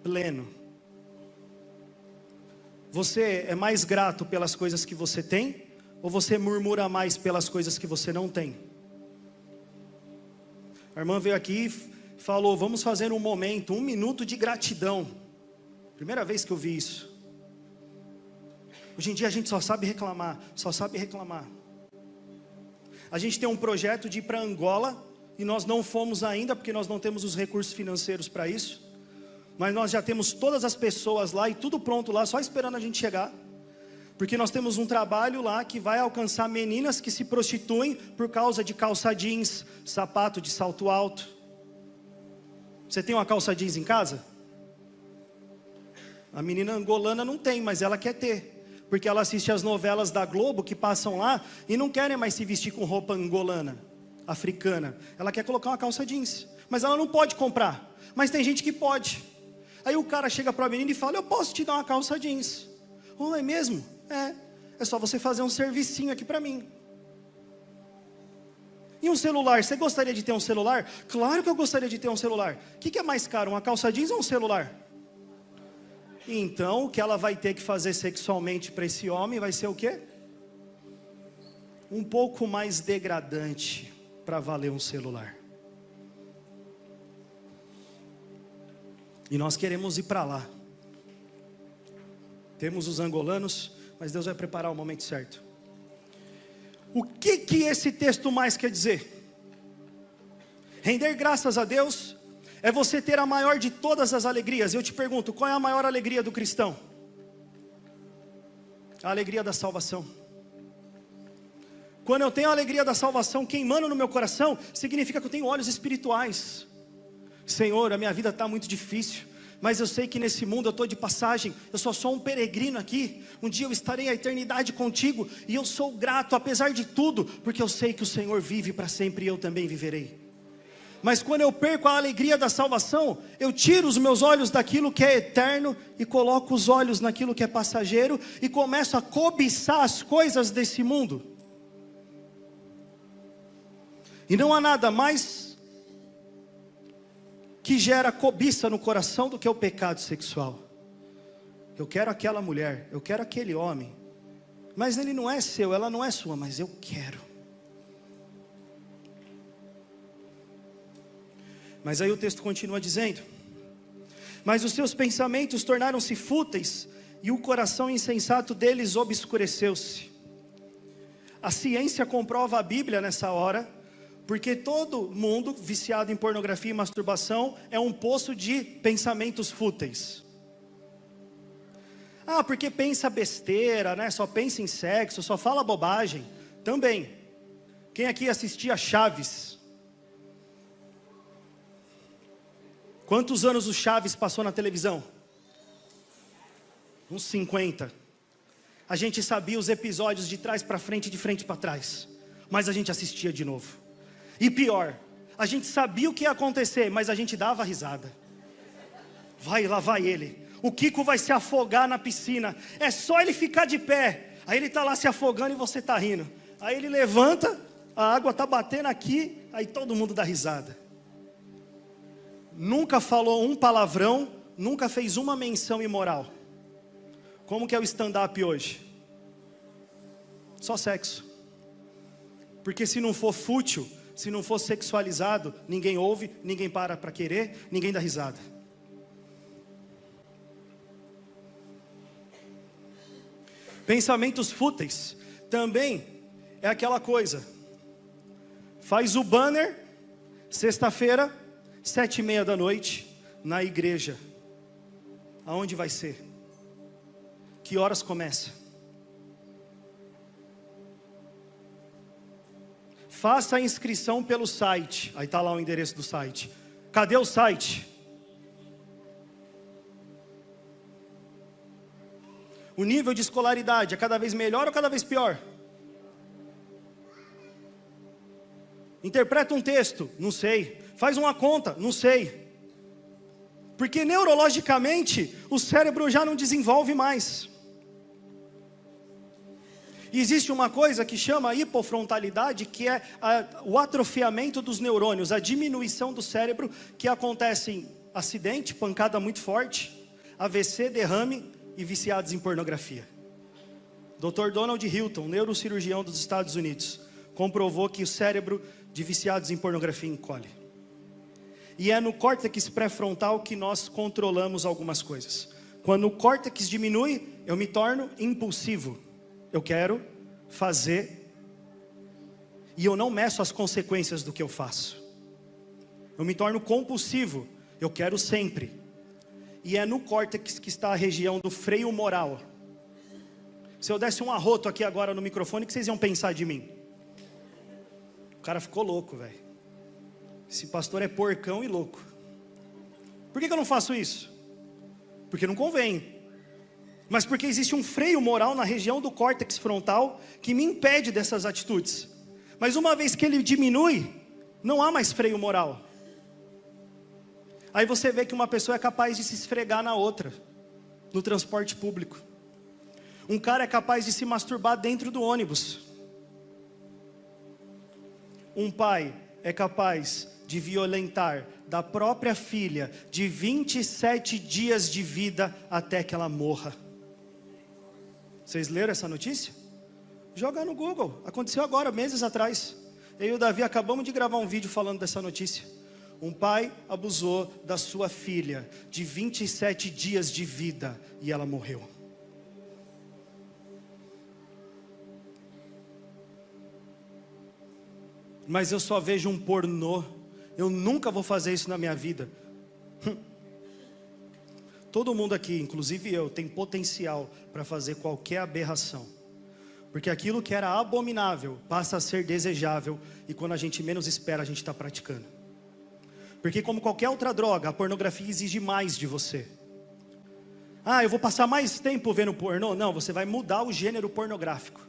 pleno. Você é mais grato pelas coisas que você tem, ou você murmura mais pelas coisas que você não tem? A irmã veio aqui e falou, vamos fazer um momento, 1 minuto de gratidão. Primeira vez que eu vi isso. Hoje em dia a gente só sabe reclamar, só sabe reclamar. A gente tem um projeto de ir para Angola, e nós não fomos ainda, porque nós não temos os recursos financeiros para isso. Mas nós já temos todas as pessoas lá, e tudo pronto lá, só esperando a gente chegar. Porque nós temos um trabalho lá, que vai alcançar meninas que se prostituem, por causa de calça jeans, sapato de salto alto. Você tem uma calça jeans em casa? A menina angolana não tem, mas ela quer ter. Porque ela assiste as novelas da Globo que passam lá e não querem mais se vestir com roupa angolana, africana. Ela quer colocar uma calça jeans, mas ela não pode comprar. Mas tem gente que pode. Aí o cara chega para a menina e fala, eu posso te dar uma calça jeans. Oh, é mesmo? É só você fazer um servicinho aqui para mim. E um celular, você gostaria de ter um celular? Claro que eu gostaria de ter um celular. O que é mais caro, uma calça jeans ou um celular? Então, o que ela vai ter que fazer sexualmente para esse homem vai ser o quê? Um pouco mais degradante para valer um celular. E nós queremos ir para lá. Temos os angolanos, mas Deus vai preparar o momento certo. O que esse texto mais quer dizer? Render graças a Deus é você ter a maior de todas as alegrias. Eu te pergunto, qual é a maior alegria do cristão? A alegria da salvação. Quando eu tenho a alegria da salvação queimando no meu coração, significa que eu tenho olhos espirituais. Senhor, a minha vida está muito difícil, mas eu sei que nesse mundo eu estou de passagem, eu só sou um peregrino aqui. Um dia eu estarei a eternidade contigo, e eu sou grato apesar de tudo, porque eu sei que o Senhor vive para sempre e eu também viverei. Mas quando eu perco a alegria da salvação, eu tiro os meus olhos daquilo que é eterno e coloco os olhos naquilo que é passageiro e começo a cobiçar as coisas desse mundo. E não há nada mais que gera cobiça no coração do que o pecado sexual. Eu quero aquela mulher, eu quero aquele homem, mas ele não é seu, ela não é sua, mas eu quero. Mas aí o texto continua dizendo, mas os seus pensamentos tornaram-se fúteis, e o coração insensato deles obscureceu-se. A ciência comprova a Bíblia nessa hora, porque todo mundo viciado em pornografia e masturbação é um poço de pensamentos fúteis. Ah, porque pensa besteira, né? Só pensa em sexo, só fala bobagem. Também. Quem aqui assistia Chaves? Quantos anos o Chaves passou na televisão? Uns 50. A gente sabia os episódios de trás para frente e de frente para trás, mas a gente assistia de novo. E pior, a gente sabia o que ia acontecer, mas a gente dava risada. Lá vai ele. O Kiko vai se afogar na piscina. É só ele ficar de pé. Aí ele está lá se afogando e você está rindo. Aí ele levanta, a água está batendo aqui, aí todo mundo dá risada. Nunca falou um palavrão, nunca fez uma menção imoral. Como que é o stand-up hoje? Só sexo. Porque se não for fútil, se não for sexualizado, ninguém ouve, ninguém para querer, ninguém dá risada. Pensamentos fúteis também é aquela coisa. Faz o banner, sexta-feira, 7:30 da noite, na igreja. Aonde vai ser? Que horas começa? faça a inscrição pelo site. Aí está lá o endereço do site. Cadê o site? O nível de escolaridade é cada vez melhor ou cada vez pior? Interpreta um texto? Não sei. Faz uma conta? Não sei. Porque neurologicamente o cérebro já não desenvolve mais. E existe uma coisa que chama hipofrontalidade, que é o atrofiamento dos neurônios, a diminuição do cérebro, que acontece em acidente, pancada muito forte, AVC, derrame e viciados em pornografia. Dr. Donald Hilton, neurocirurgião dos Estados Unidos, comprovou que o cérebro de viciados em pornografia encolhe. E é no córtex pré-frontal que nós controlamos algumas coisas. Quando o córtex diminui, eu me torno impulsivo. Eu quero fazer e eu não meço as consequências do que eu faço. Eu me torno compulsivo. Eu quero sempre. E é no córtex que está a região do freio moral. Se eu desse um arroto aqui agora no microfone, o que vocês iam pensar de mim? O cara ficou louco, velho. Esse pastor é porcão e louco. Por que eu não faço isso? Porque não convém. Mas porque existe um freio moral na região do córtex frontal que me impede dessas atitudes. Mas uma vez que ele diminui, não há mais freio moral. Aí você vê que uma pessoa é capaz de se esfregar na outra, no transporte público. Um cara é capaz de se masturbar dentro do ônibus. Um pai é capaz de violentar da própria filha de 27 dias de vida até que ela morra. Vocês leram essa notícia? Joga no Google, aconteceu agora, meses atrás. Eu e o Davi acabamos de gravar um vídeo falando dessa notícia. Um pai abusou da sua filha de 27 dias de vida e ela morreu. Mas eu só vejo um pornô. Eu nunca vou fazer isso na minha vida. Todo mundo aqui, inclusive eu, tem potencial para fazer qualquer aberração. Porque aquilo que era abominável passa a ser desejável. E quando a gente menos espera, a gente está praticando. Porque como qualquer outra droga, a pornografia exige mais de você. Ah, eu vou passar mais tempo vendo pornô? Não, você vai mudar o gênero pornográfico.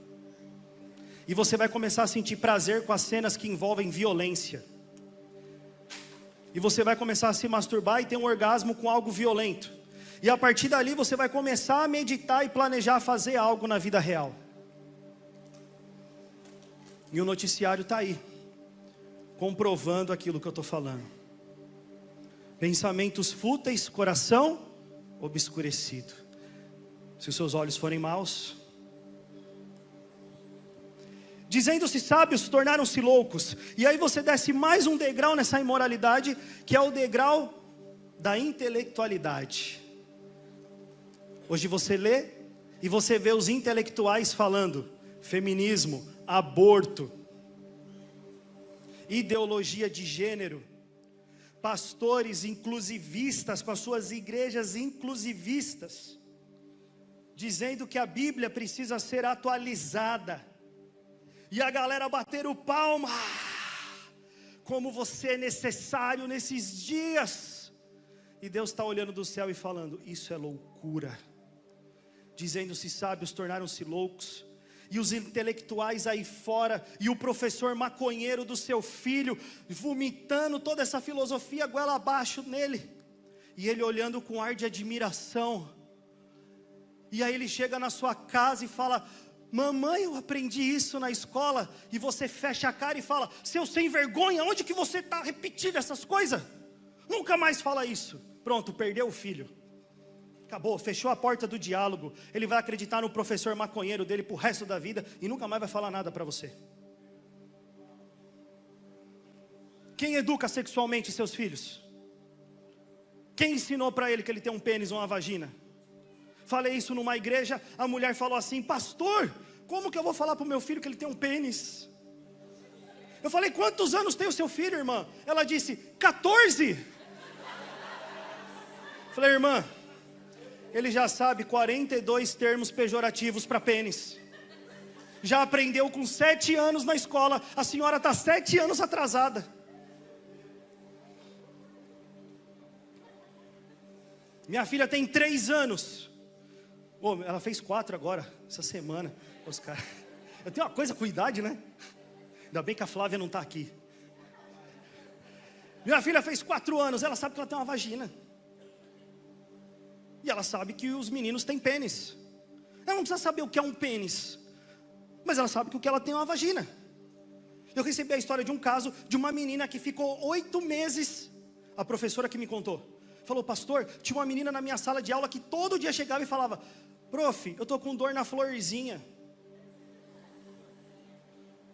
E você vai começar a sentir prazer com as cenas que envolvem violência. E você vai começar a se masturbar e ter um orgasmo com algo violento. E a partir dali você vai começar a meditar e planejar fazer algo na vida real. E o noticiário está aí, comprovando aquilo que eu estou falando. Pensamentos fúteis, coração obscurecido. Se os seus olhos forem maus. Dizendo-se sábios, tornaram-se loucos. E aí você desce mais um degrau nessa imoralidade, que é o degrau da intelectualidade. Hoje você lê e você vê os intelectuais falando feminismo, aborto, ideologia de gênero, pastores inclusivistas com as suas igrejas inclusivistas, dizendo que a Bíblia precisa ser atualizada, e a galera bater o palma, como você é necessário nesses dias, e Deus está olhando do céu e falando, isso é loucura. Dizendo-se sábios, tornaram-se loucos. E os intelectuais aí fora, e o professor maconheiro do seu filho, vomitando toda essa filosofia goela abaixo nele, e ele olhando com ar de admiração. E aí ele chega na sua casa e fala, mamãe, eu aprendi isso na escola. E você fecha a cara e fala, seu sem vergonha, onde que você está repetindo essas coisas? Nunca mais fala isso. Pronto, perdeu o filho. Acabou, fechou a porta do diálogo. Ele vai acreditar no professor maconheiro dele pro resto da vida e nunca mais vai falar nada para você. Quem educa sexualmente seus filhos? Quem ensinou para ele que ele tem um pênis ou uma vagina? Falei isso numa igreja, a mulher falou assim, pastor, como que eu vou falar pro meu filho que ele tem um pênis? Eu falei, quantos anos tem o seu filho, irmã? Ela disse, 14. Falei, irmã, ele já sabe 42 termos pejorativos para pênis. já aprendeu com 7 anos na escola, a senhora está 7 anos atrasada. Minha filha tem 3 anos. Oh, ela fez 4 agora, essa semana. Oscar, eu tenho uma coisa com idade, né? Ainda bem que a Flávia não está aqui. Minha filha fez 4 anos, ela sabe que ela tem uma vagina. E ela sabe que os meninos têm pênis. Ela não precisa saber o que é um pênis, mas ela sabe que o que ela tem é uma vagina. Eu recebi a história de um caso de uma menina que ficou 8 meses. A professora que me contou falou: pastor, tinha uma menina na minha sala de aula que todo dia chegava e falava: prof, eu tô com dor na florzinha.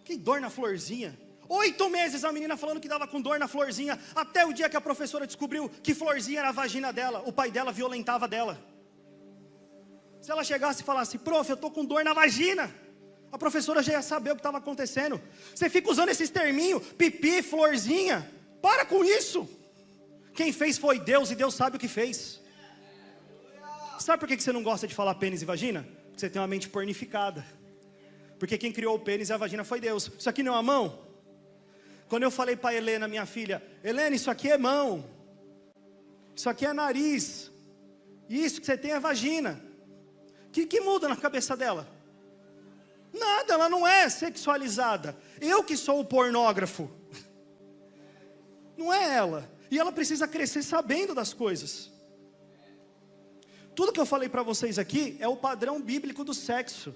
Que dor na florzinha? 8 meses a menina falando que dava com dor na florzinha, até o dia que a professora descobriu que florzinha era a vagina dela. O pai dela violentava dela. Se ela chegasse e falasse: prof, eu tô com dor na vagina, a professora já ia saber o que estava acontecendo. Você fica usando esses terminhos, pipi, florzinha, para com isso. Quem fez foi Deus, e Deus sabe o que fez. Sabe por que você não gosta de falar pênis e vagina? Porque você tem uma mente pornificada. Porque quem criou o pênis e a vagina foi Deus. Isso aqui não é uma mão? Quando eu falei para Helena, minha filha: Helena, isso aqui é mão, isso aqui é nariz, isso que você tem é vagina. Que muda na cabeça dela? Nada, ela não é sexualizada. Eu que sou o pornógrafo, não é ela. E ela precisa crescer sabendo das coisas. Tudo que eu falei para vocês aqui é o padrão bíblico do sexo.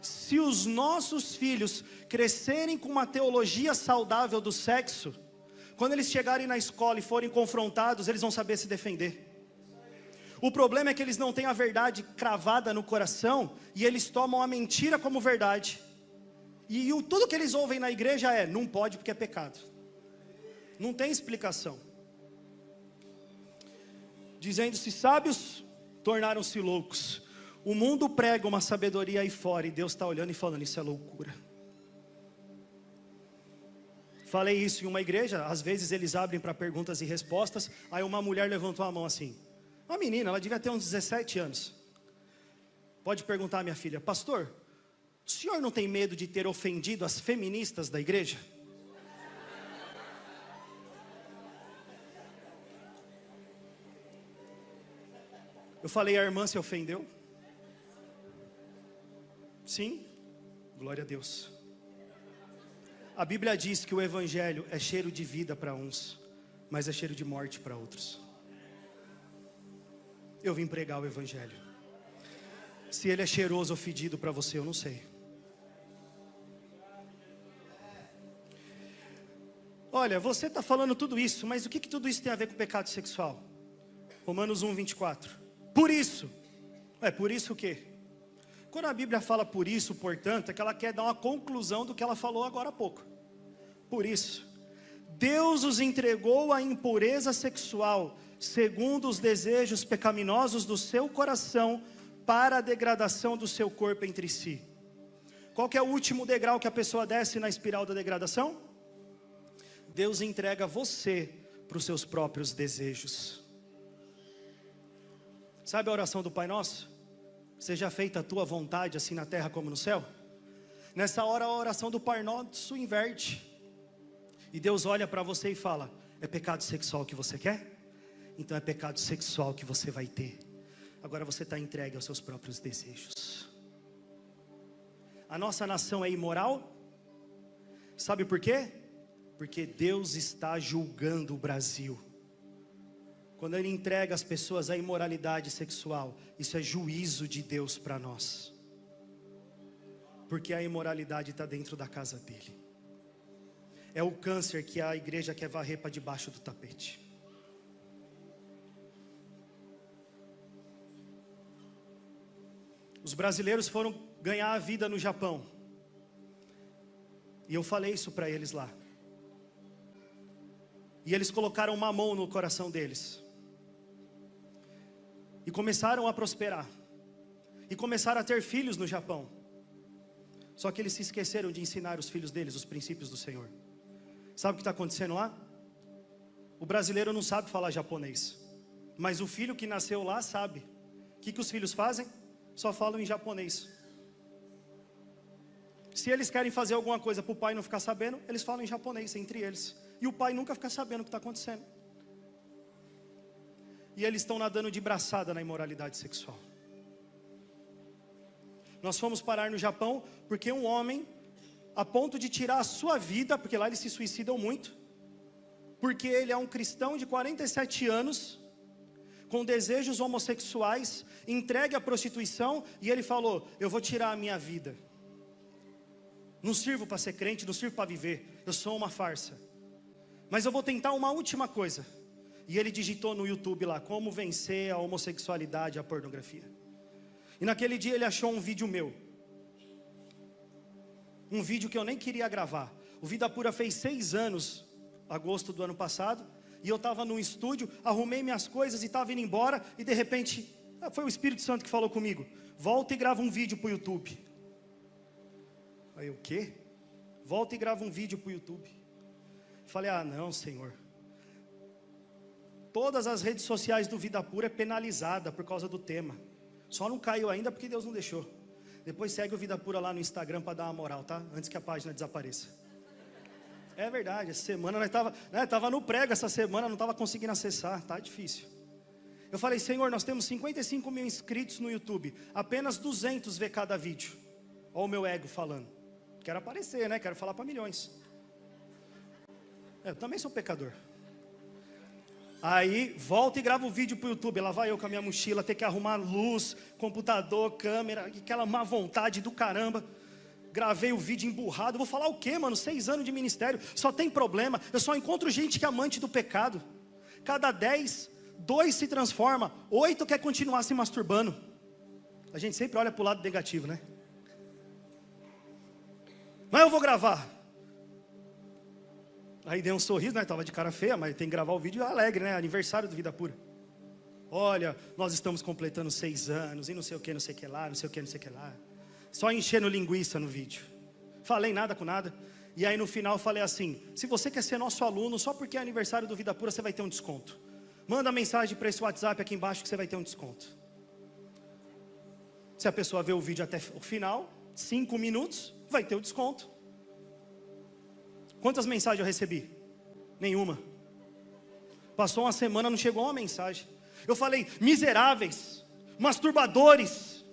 Se os nossos filhos crescerem com uma teologia saudável do sexo, quando eles chegarem na escola e forem confrontados, eles vão saber se defender. O problema é que eles não têm a verdade cravada no coração, e eles tomam a mentira como verdade. E tudo que eles ouvem na igreja é: não pode porque é pecado. Não tem explicação. Dizendo-se sábios, tornaram-se loucos. O mundo prega uma sabedoria aí fora, e Deus está olhando e falando: isso é loucura. Falei isso em uma igreja. Às vezes eles abrem para perguntas e respostas. Aí uma mulher levantou a mão assim, uma menina, ela devia ter uns 17 anos. Pode perguntar à minha filha: pastor, o senhor não tem medo de ter ofendido as feministas da igreja? Eu falei: a irmã se ofendeu? Sim, glória a Deus. A Bíblia diz que o evangelho é cheiro de vida para uns, mas é cheiro de morte para outros. Eu vim pregar o evangelho. Se ele é cheiroso ou fedido para você, eu não sei. Olha, você está falando tudo isso, mas o que tudo isso tem a ver com pecado sexual? Romanos 1:24. Por isso. Por isso o quê? Quando a Bíblia fala por isso, portanto, é que ela quer dar uma conclusão do que ela falou agora há pouco. Por isso, Deus os entregou à impureza sexual, segundo os desejos pecaminosos do seu coração, para a degradação do seu corpo entre si. Qual que é o último degrau que a pessoa desce na espiral da degradação? Deus entrega você para os seus próprios desejos. Sabe a oração do Pai Nosso? Seja feita a tua vontade, assim na terra como no céu. Nessa hora a oração do Pai Nosso inverte. E Deus olha para você e fala: é pecado sexual que você quer? Então é pecado sexual que você vai ter. Agora você está entregue aos seus próprios desejos. A nossa nação é imoral. Sabe por quê? Porque Deus está julgando o Brasil. Quando Ele entrega as pessoas à imoralidade sexual, isso é juízo de Deus para nós. Porque a imoralidade está dentro da casa dEle. É o câncer que a igreja quer varrer para debaixo do tapete. Os brasileiros foram ganhar a vida no Japão. E eu falei isso para eles lá. E eles colocaram uma mão no coração deles. E começaram a prosperar. E começaram a ter filhos no Japão. Só que eles se esqueceram de ensinar os filhos deles os princípios do Senhor. Sabe o que está acontecendo lá? O brasileiro não sabe falar japonês. Mas o filho que nasceu lá sabe. O que os filhos fazem? Só falam em japonês. Se eles querem fazer alguma coisa para o pai não ficar sabendo, eles falam em japonês entre eles. E o pai nunca fica sabendo o que está acontecendo. E eles estão nadando de braçada na imoralidade sexual. Nós fomos parar no Japão porque um homem, a ponto de tirar a sua vida, porque lá eles se suicidam muito, porque ele é um cristão de 47 anos, com desejos homossexuais, entregue à prostituição, e ele falou: eu vou tirar a minha vida. Não sirvo para ser crente, não sirvo para viver, eu sou uma farsa. Mas eu vou tentar uma última coisa. E ele digitou no YouTube lá, como vencer a homossexualidade e a pornografia. E naquele dia ele achou um vídeo meu. Um vídeo que eu nem queria gravar. O Vida Pura fez 6 anos, agosto do ano passado. E eu estava no estúdio, arrumei minhas coisas e estava indo embora. E de repente, foi o Espírito Santo que falou comigo: volta e grava um vídeo para o YouTube. Aí eu, o quê? Volta e grava um vídeo para o YouTube. Falei: ah não, Senhor. Todas as redes sociais do Vida Pura é penalizada por causa do tema. Só não caiu ainda porque Deus não deixou. Depois segue o Vida Pura lá no Instagram para dar uma moral, tá? Antes que a página desapareça. É verdade, essa semana nós tava no prego essa semana, não estava conseguindo acessar, tá difícil. Eu falei: Senhor, nós temos 55 mil inscritos no YouTube, apenas 200 vê cada vídeo. Olha o meu ego falando. Quero aparecer, né? Quero falar para milhões. Eu também sou pecador. Aí, volta e grava o vídeo pro YouTube. Lá vai eu com a minha mochila, ter que arrumar luz, computador, câmera, aquela má vontade do caramba. Gravei o vídeo emburrado. Vou falar o quê, mano? 6 anos de ministério, só tem problema. Eu só encontro gente que é amante do pecado. Cada 10, 2 se transforma, 8 quer continuar se masturbando. A gente sempre olha pro lado negativo, né? Mas eu vou gravar. Aí dei um sorriso, né? Estava de cara feia, mas tem que gravar o vídeo alegre, né? Aniversário do Vida Pura. Olha, nós estamos completando 6 anos, e não sei o que, não sei o que lá, não sei o que, não sei o que lá. Só enchendo linguiça no vídeo. Falei nada com nada. E aí no final eu falei assim: se você quer ser nosso aluno, só porque é aniversário do Vida Pura, você vai ter um desconto. Manda mensagem para esse WhatsApp aqui embaixo que você vai ter um desconto. Se a pessoa ver o vídeo até o final, 5 minutos, vai ter o desconto. Quantas mensagens eu recebi? Nenhuma. Passou uma semana, não chegou uma mensagem. Eu falei: miseráveis, masturbadores,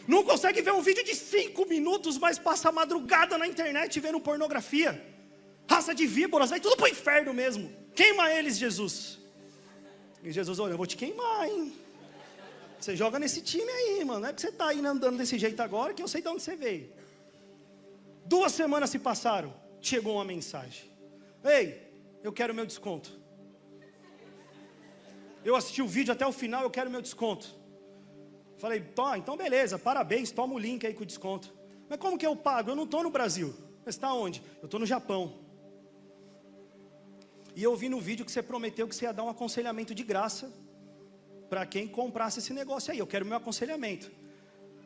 não consegue ver um vídeo de 5 minutos, mas passa a madrugada na internet vendo pornografia. Raça de víboras, vai tudo pro inferno mesmo. Queima eles, Jesus. E Jesus: olha, eu vou te queimar, hein? Você joga nesse time aí, mano. Não é que você tá aí andando desse jeito agora, que eu sei de onde você veio. 2 semanas se passaram, chegou uma mensagem: ei, eu quero meu desconto. Eu assisti o vídeo até o final, eu quero meu desconto. Falei: tá, então beleza, parabéns, toma o link aí com o desconto. Mas como que eu pago? Eu não estou no Brasil. Mas está onde? Eu estou no Japão. E eu vi no vídeo que você prometeu que você ia dar um aconselhamento de graça para quem comprasse esse negócio aí. Eu quero meu aconselhamento.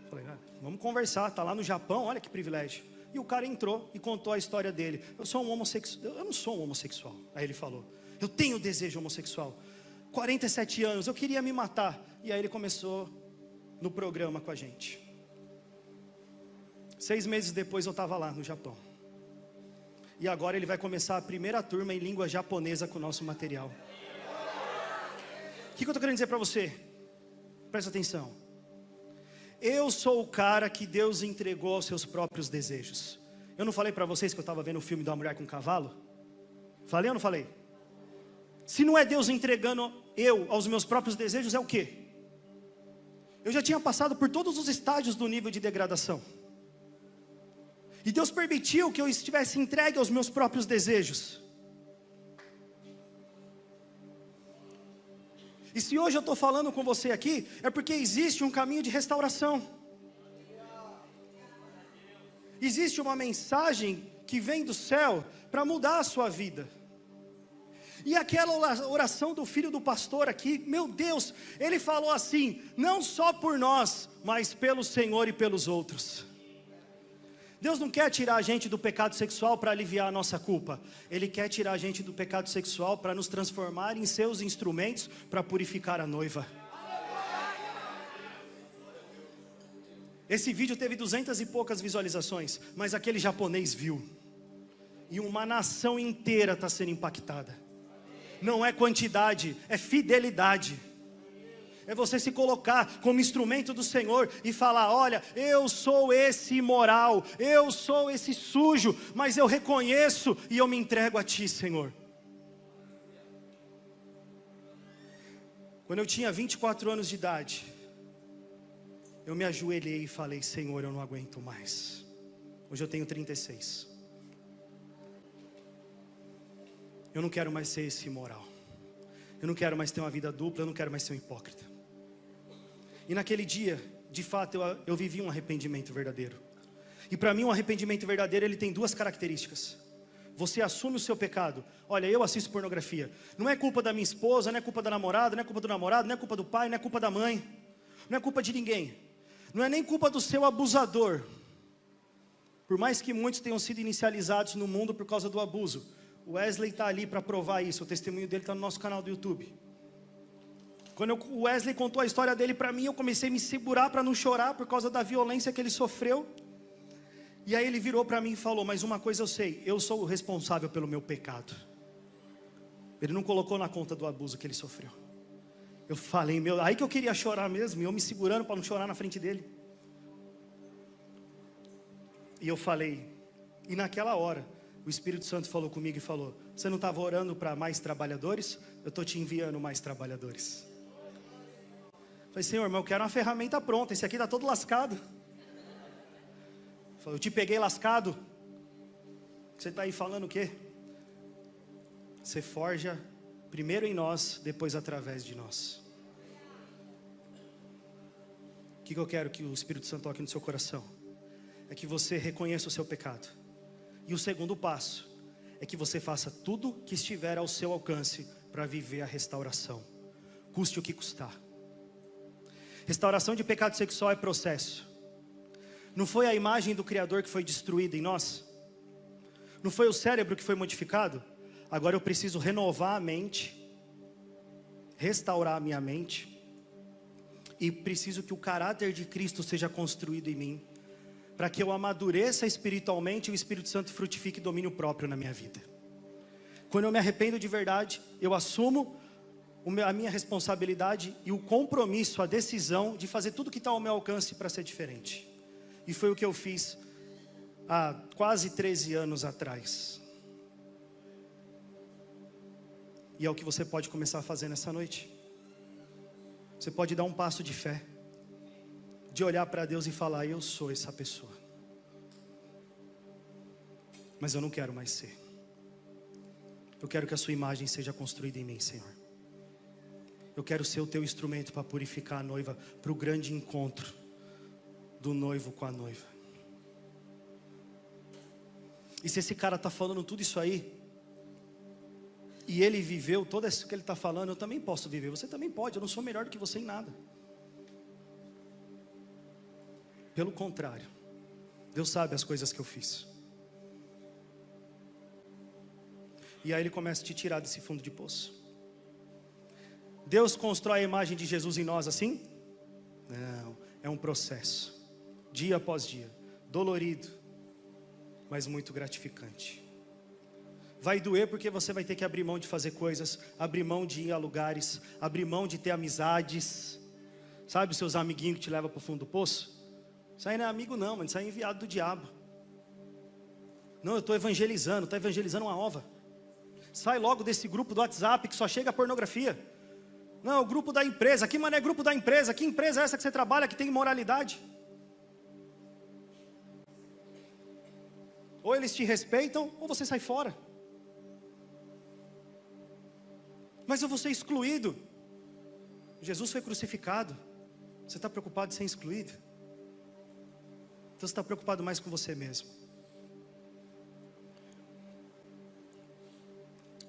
Falei: vamos conversar, tá lá no Japão, olha que privilégio. E o cara entrou e contou a história dele. Eu não sou um homossexual. Aí ele falou: eu tenho desejo homossexual. 47 anos, eu queria me matar. E aí ele começou no programa com a gente. 6 meses depois eu estava lá no Japão. E agora ele vai começar a primeira turma em língua japonesa com o nosso material. O que eu estou querendo dizer para você? Presta atenção. Eu sou o cara que Deus entregou aos seus próprios desejos. Eu não falei para vocês que eu estava vendo o filme da mulher com o cavalo? Falei ou não falei? Se não é Deus entregando eu aos meus próprios desejos, é o quê? Eu já tinha passado por todos os estágios do nível de degradação. E Deus permitiu que eu estivesse entregue aos meus próprios desejos. E se hoje eu estou falando com você aqui, é porque existe um caminho de restauração. Existe uma mensagem que vem do céu para mudar a sua vida. E aquela oração do filho do pastor aqui, meu Deus, ele falou assim: não só por nós, mas pelo Senhor e pelos outros. Deus não quer tirar a gente do pecado sexual para aliviar a nossa culpa. Ele quer tirar a gente do pecado sexual para nos transformar em seus instrumentos para purificar a noiva. Esse vídeo teve 200 e poucas visualizações, mas aquele japonês viu. E uma nação inteira está sendo impactada. Não é quantidade, é fidelidade. É você se colocar como instrumento do Senhor e falar: olha, eu sou esse imoral, eu sou esse sujo, mas eu reconheço e eu me entrego a Ti, Senhor. Quando eu tinha 24 anos de idade, eu me ajoelhei e falei: Senhor, eu não aguento mais. Hoje eu tenho 36. Eu não quero mais ser esse imoral. Eu não quero mais ter uma vida dupla, eu não quero mais ser um hipócrita. E naquele dia, de fato, eu vivi um arrependimento verdadeiro. E para mim um arrependimento verdadeiro, ele tem duas características. Você assume o seu pecado. Olha, eu assisto pornografia. Não é culpa da minha esposa, não é culpa da namorada, não é culpa do namorado, não é culpa do pai, não é culpa da mãe. Não é culpa de ninguém. Não é nem culpa do seu abusador. Por mais que muitos tenham sido inicializados no mundo por causa do abuso, o Wesley está ali para provar isso. O testemunho dele está no nosso canal do YouTube. Quando o Wesley contou a história dele para mim, eu comecei a me segurar para não chorar por causa da violência que ele sofreu. E aí ele virou para mim e falou: mas uma coisa eu sei, eu sou o responsável pelo meu pecado. Ele não colocou na conta do abuso que ele sofreu. Eu falei, aí que eu queria chorar mesmo, e eu me segurando para não chorar na frente dele. E eu falei, e naquela hora, o Espírito Santo falou comigo e falou: você não estava orando para mais trabalhadores? Eu estou te enviando mais trabalhadores. Eu falei: Senhor, mas eu quero uma ferramenta pronta, esse aqui está todo lascado. Eu te peguei lascado. Você está aí falando o quê? Você forja primeiro em nós, depois através de nós. O que eu quero que o Espírito Santo toque no seu coração? É que você reconheça o seu pecado. E o segundo passo é que você faça tudo que estiver ao seu alcance para viver a restauração, custe o que custar. Restauração de pecado sexual é processo. Não foi a imagem do Criador que foi destruída em nós? Não foi o cérebro que foi modificado? Agora eu preciso renovar a mente, restaurar a minha mente, e preciso que o caráter de Cristo seja construído em mim, para que eu amadureça espiritualmente e o Espírito Santo frutifique domínio próprio na minha vida. Quando eu me arrependo de verdade, eu assumo a minha responsabilidade e o compromisso, a decisão de fazer tudo que está ao meu alcance para ser diferente. E foi o que eu fiz há quase 13 anos atrás. E é o que você pode começar a fazer nessa noite. Você pode dar um passo de fé, de olhar para Deus e falar: eu sou essa pessoa, mas eu não quero mais ser. Eu quero que a sua imagem seja construída em mim, Senhor. Eu quero ser o teu instrumento para purificar a noiva, para o grande encontro do noivo com a noiva. E se esse cara está falando tudo isso aí, e ele viveu tudo isso que ele está falando, eu também posso viver. Você também pode, eu não sou melhor do que você em nada. Pelo contrário, Deus sabe as coisas que eu fiz. E aí ele começa a te tirar desse fundo de poço. Deus constrói a imagem de Jesus em nós assim? Não, é um processo, dia após dia, dolorido, mas muito gratificante. Vai doer porque você vai ter que abrir mão de fazer coisas, abrir mão de ir a lugares, abrir mão de ter amizades. Sabe os seus amiguinhos que te levam para o fundo do poço? Isso aí não é amigo não, mano, isso aí é enviado do diabo. Não, eu estou evangelizando uma ova. Sai logo desse grupo do WhatsApp que só chega a pornografia. Não, o grupo da empresa. Que mané é grupo da empresa? Que empresa é essa que você trabalha que tem imoralidade? Ou eles te respeitam ou você sai fora. Mas eu vou ser excluído. Jesus foi crucificado. Você está preocupado em ser excluído? Então você está preocupado mais com você mesmo.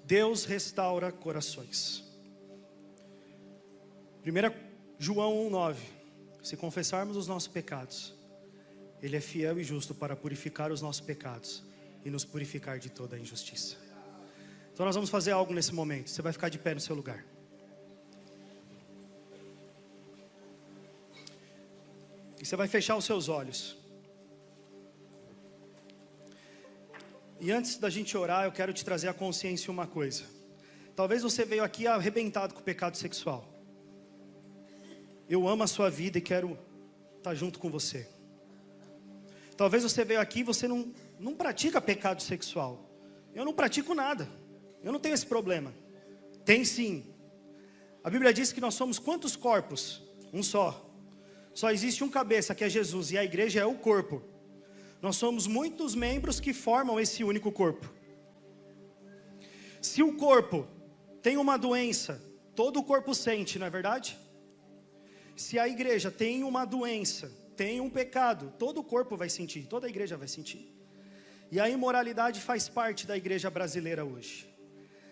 Deus restaura corações. 1 João 1,9. Se confessarmos os nossos pecados, Ele é fiel e justo para purificar os nossos pecados e nos purificar de toda a injustiça. Então nós vamos fazer algo nesse momento. Você vai ficar de pé no seu lugar. E você vai fechar os seus olhos. E antes da gente orar, eu quero te trazer à consciência uma coisa. Talvez você veio aqui arrebentado com o pecado sexual. Eu amo a sua vida e quero estar junto com você. Talvez você veio aqui e você não pratica pecado sexual. Eu não pratico nada. Eu não tenho esse problema. Tem sim. A Bíblia diz que nós somos quantos corpos? Um só. Só existe um cabeça, que é Jesus, e a igreja é o corpo. Nós somos muitos membros que formam esse único corpo. Se o corpo tem uma doença, todo o corpo sente, não é verdade? Se a igreja tem uma doença, tem um pecado, todo o corpo vai sentir, toda a igreja vai sentir. E a imoralidade faz parte da igreja brasileira hoje.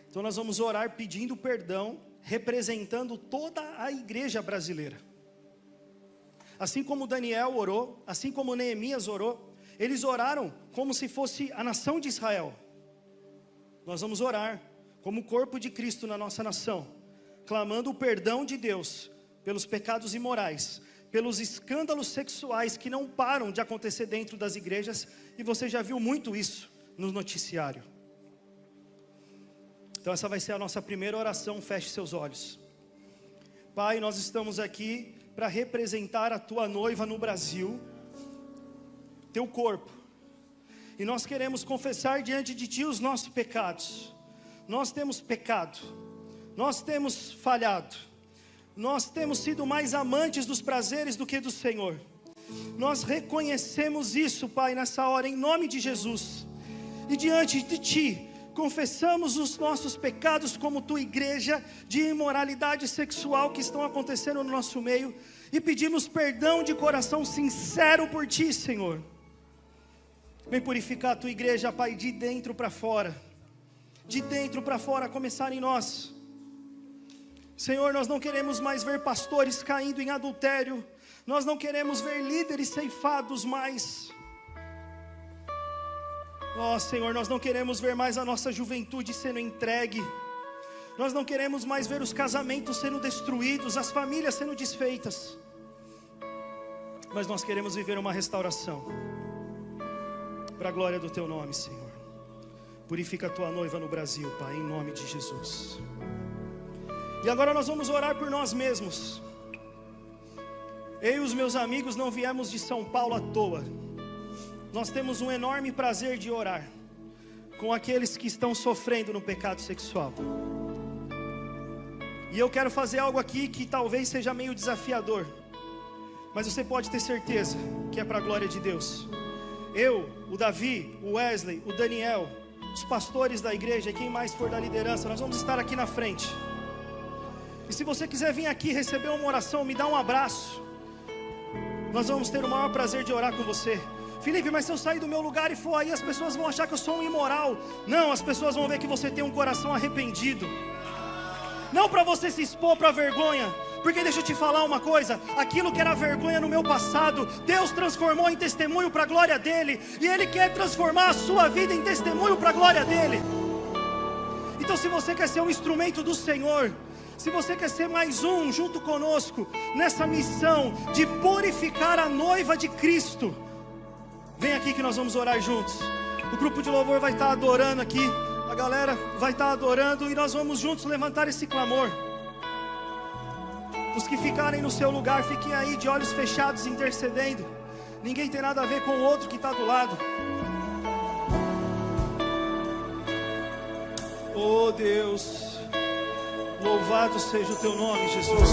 Então nós vamos orar pedindo perdão, representando toda a igreja brasileira. Assim como Daniel orou, assim como Neemias orou, eles oraram como se fosse a nação de Israel. Nós vamos orar como o corpo de Cristo na nossa nação, clamando o perdão de Deus pelos pecados imorais, pelos escândalos sexuais que não param de acontecer dentro das igrejas, e você já viu muito isso no noticiário. Então essa vai ser a nossa primeira oração. Feche seus olhos. Pai, nós estamos aqui para representar a tua noiva no Brasil, teu corpo, e nós queremos confessar diante de ti os nossos pecados. Nós temos pecado, nós temos falhado, nós temos sido mais amantes dos prazeres do que do Senhor. Nós reconhecemos isso, Pai, nessa hora, em nome de Jesus, e diante de ti confessamos os nossos pecados como tua igreja de imoralidade sexual que estão acontecendo no nosso meio, e pedimos perdão de coração sincero por ti, Senhor. Vem purificar a tua igreja, Pai, de dentro para fora. De dentro para fora, a começar em nós. Senhor, nós não queremos mais ver pastores caindo em adultério. Nós não queremos ver líderes ceifados mais. Ó Senhor, nós não queremos ver mais a nossa juventude sendo entregue. Nós não queremos mais ver os casamentos sendo destruídos, as famílias sendo desfeitas. Mas nós queremos viver uma restauração, para a glória do teu nome, Senhor. Purifica a tua noiva no Brasil, Pai, em nome de Jesus. E agora nós vamos orar por nós mesmos. Eu e os meus amigos não viemos de São Paulo à toa. Nós temos um enorme prazer de orar com aqueles que estão sofrendo no pecado sexual. E eu quero fazer algo aqui que talvez seja meio desafiador, mas você pode ter certeza que é para a glória de Deus. Eu, o Davi, o Wesley, o Daniel, os pastores da igreja e quem mais for da liderança, nós vamos estar aqui na frente. E se você quiser vir aqui receber uma oração, me dá um abraço. Nós vamos ter o maior prazer de orar com você. Felipe, mas se eu sair do meu lugar e for aí, as pessoas vão achar que eu sou um imoral. Não, as pessoas vão ver que você tem um coração arrependido. Não para você se expor para a vergonha, porque deixa eu te falar uma coisa, aquilo que era vergonha no meu passado, Deus transformou em testemunho para a glória dEle, e Ele quer transformar a sua vida em testemunho para a glória dEle. Então se você quer ser um instrumento do Senhor, se você quer ser mais um junto conosco, nessa missão de purificar a noiva de Cristo, vem aqui que nós vamos orar juntos. O grupo de louvor vai estar adorando aqui, a galera vai estar adorando, e nós vamos juntos levantar esse clamor. Os que ficarem no seu lugar, fiquem aí de olhos fechados intercedendo. Ninguém tem nada a ver com o outro que está do lado. Oh Deus, louvado seja o teu nome, Jesus.